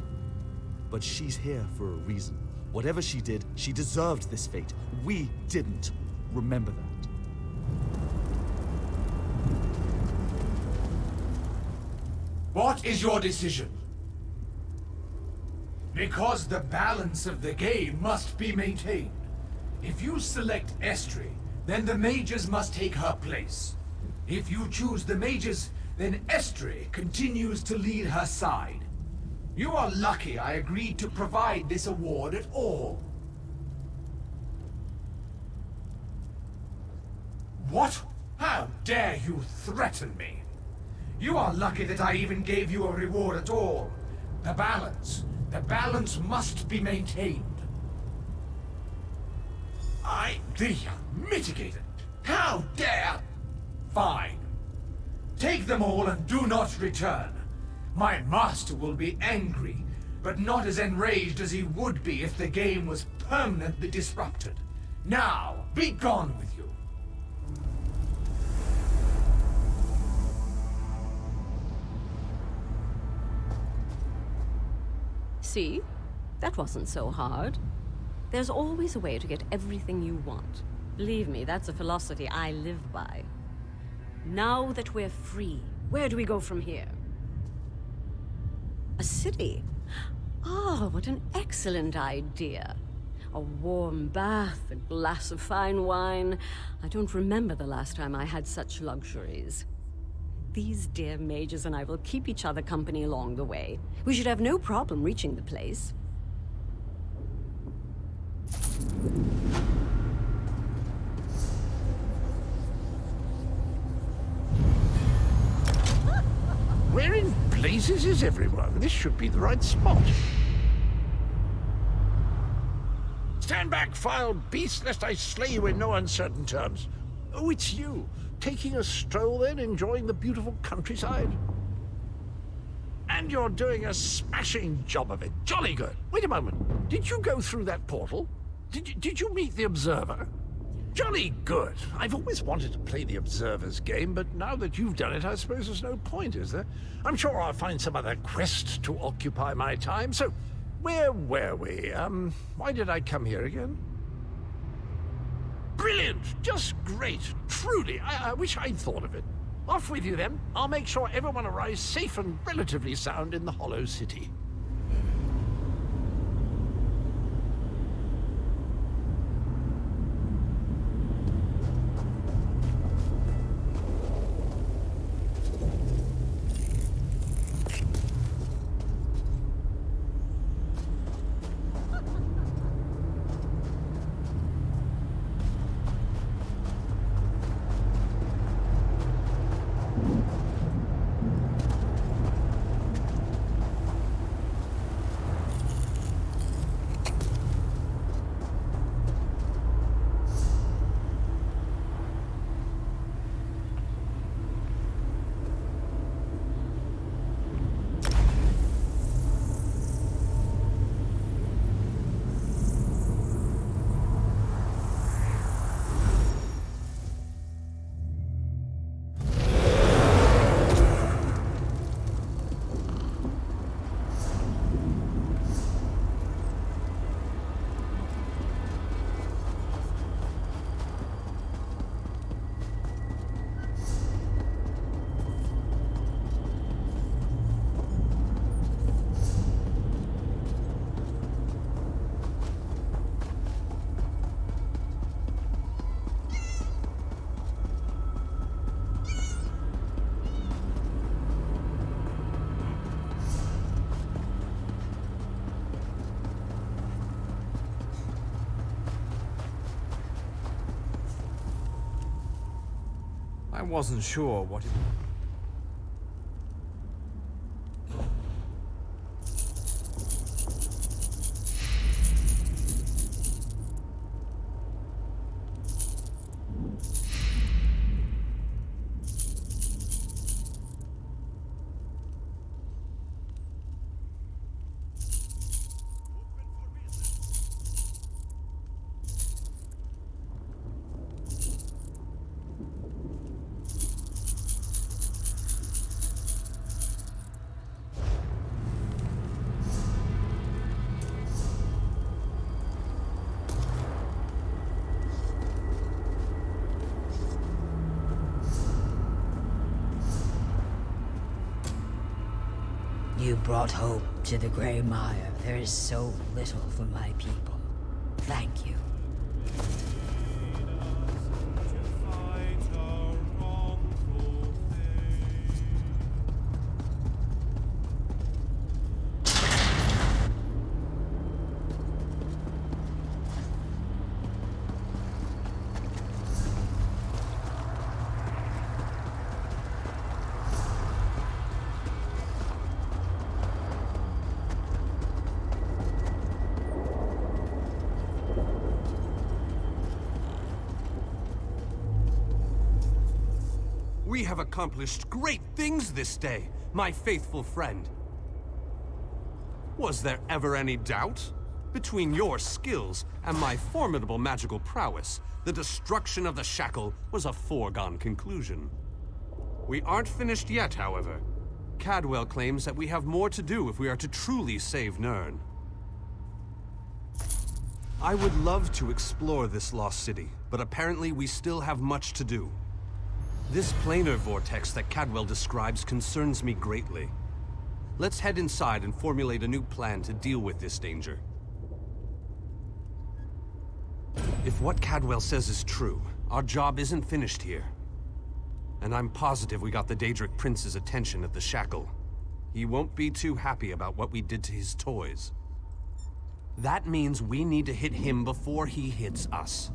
But she's here for a reason. Whatever she did, she deserved this fate. We didn't. Remember that. What is your decision? Because the balance of the game must be maintained. If you select Estri, then the mages must take her place. If you choose the mages, then Estri continues to lead her side. You are lucky I agreed to provide this award at all. What? How dare you threaten me? You are lucky that I even gave you a reward at all. The balance must be maintained. The mitigated. How dare! Fine. Take them all and do not return. My master will be angry, but not as enraged as he would be if the game was permanently disrupted. Now, be gone with you. See? That wasn't so hard. There's always a way to get everything you want. Believe me, that's a philosophy I live by. Now that we're free, where do we go from here? A city? Ah, what an excellent idea. A warm bath, a glass of fine wine. I don't remember the last time I had such luxuries. These dear mages and I will keep each other company along the way. We should have no problem reaching the place. Where in blazes is everyone? This should be the right spot. Stand back, foul beast, lest I slay you in no uncertain terms. Oh, it's you. Taking a stroll then, enjoying the beautiful countryside? And you're doing a smashing job of it. Jolly good. Wait a moment. Did you go through that portal? Did you meet the Observer? Jolly good. I've always wanted to play the Observer's game, but now that you've done it, I suppose there's no point, is there? I'm sure I'll find some other quest to occupy my time. So, where were we? Why did I come here again? Brilliant! Just great. Truly, I wish I'd thought of it. Off with you then. I'll make sure everyone arrives safe and relatively sound in the Hollow City. wasn't sure what it... You brought hope to the Grey Mire. There is so little for my people. Thank you. We have accomplished great things this day, my faithful friend. Was there ever any doubt? Between your skills and my formidable magical prowess, the destruction of the shackle was a foregone conclusion. We aren't finished yet, however. Cadwell claims that we have more to do if we are to truly save Nirn. I would love to explore this lost city, but apparently we still have much to do. This planar vortex that Cadwell describes concerns me greatly. Let's head inside and formulate a new plan to deal with this danger. If what Cadwell says is true, our job isn't finished here. And I'm positive we got the Daedric Prince's attention at the shackle. He won't be too happy about what we did to his toys. That means we need to hit him before he hits us.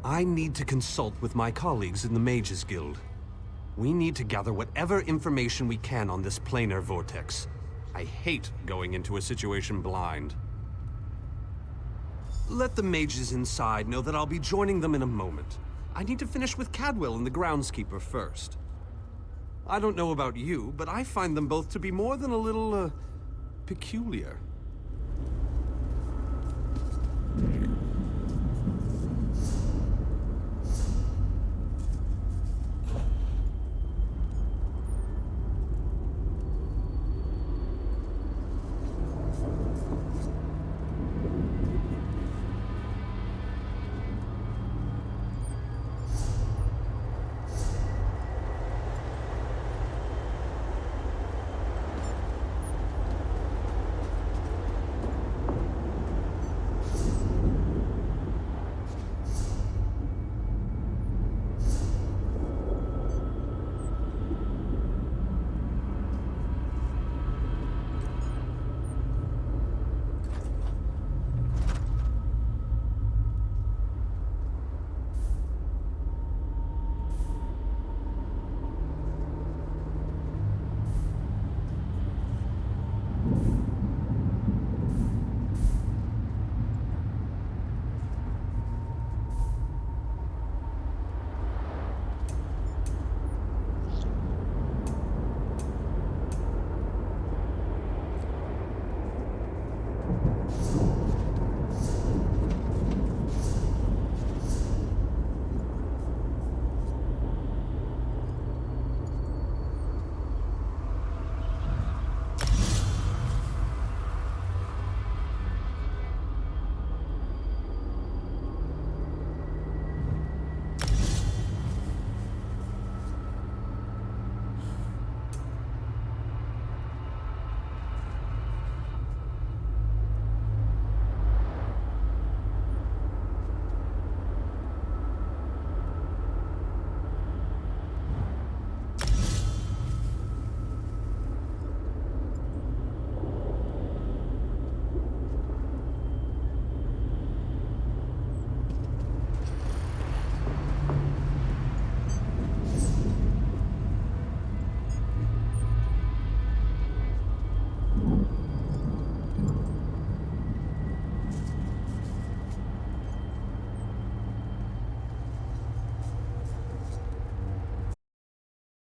I need to consult with my colleagues in the Mages Guild. We need to gather whatever information we can on this planar vortex. I hate going into a situation blind. Let the mages inside know that I'll be joining them in a moment. I need to finish with Cadwell and the groundskeeper first. I don't know about you, but I find them both to be more than a little, peculiar.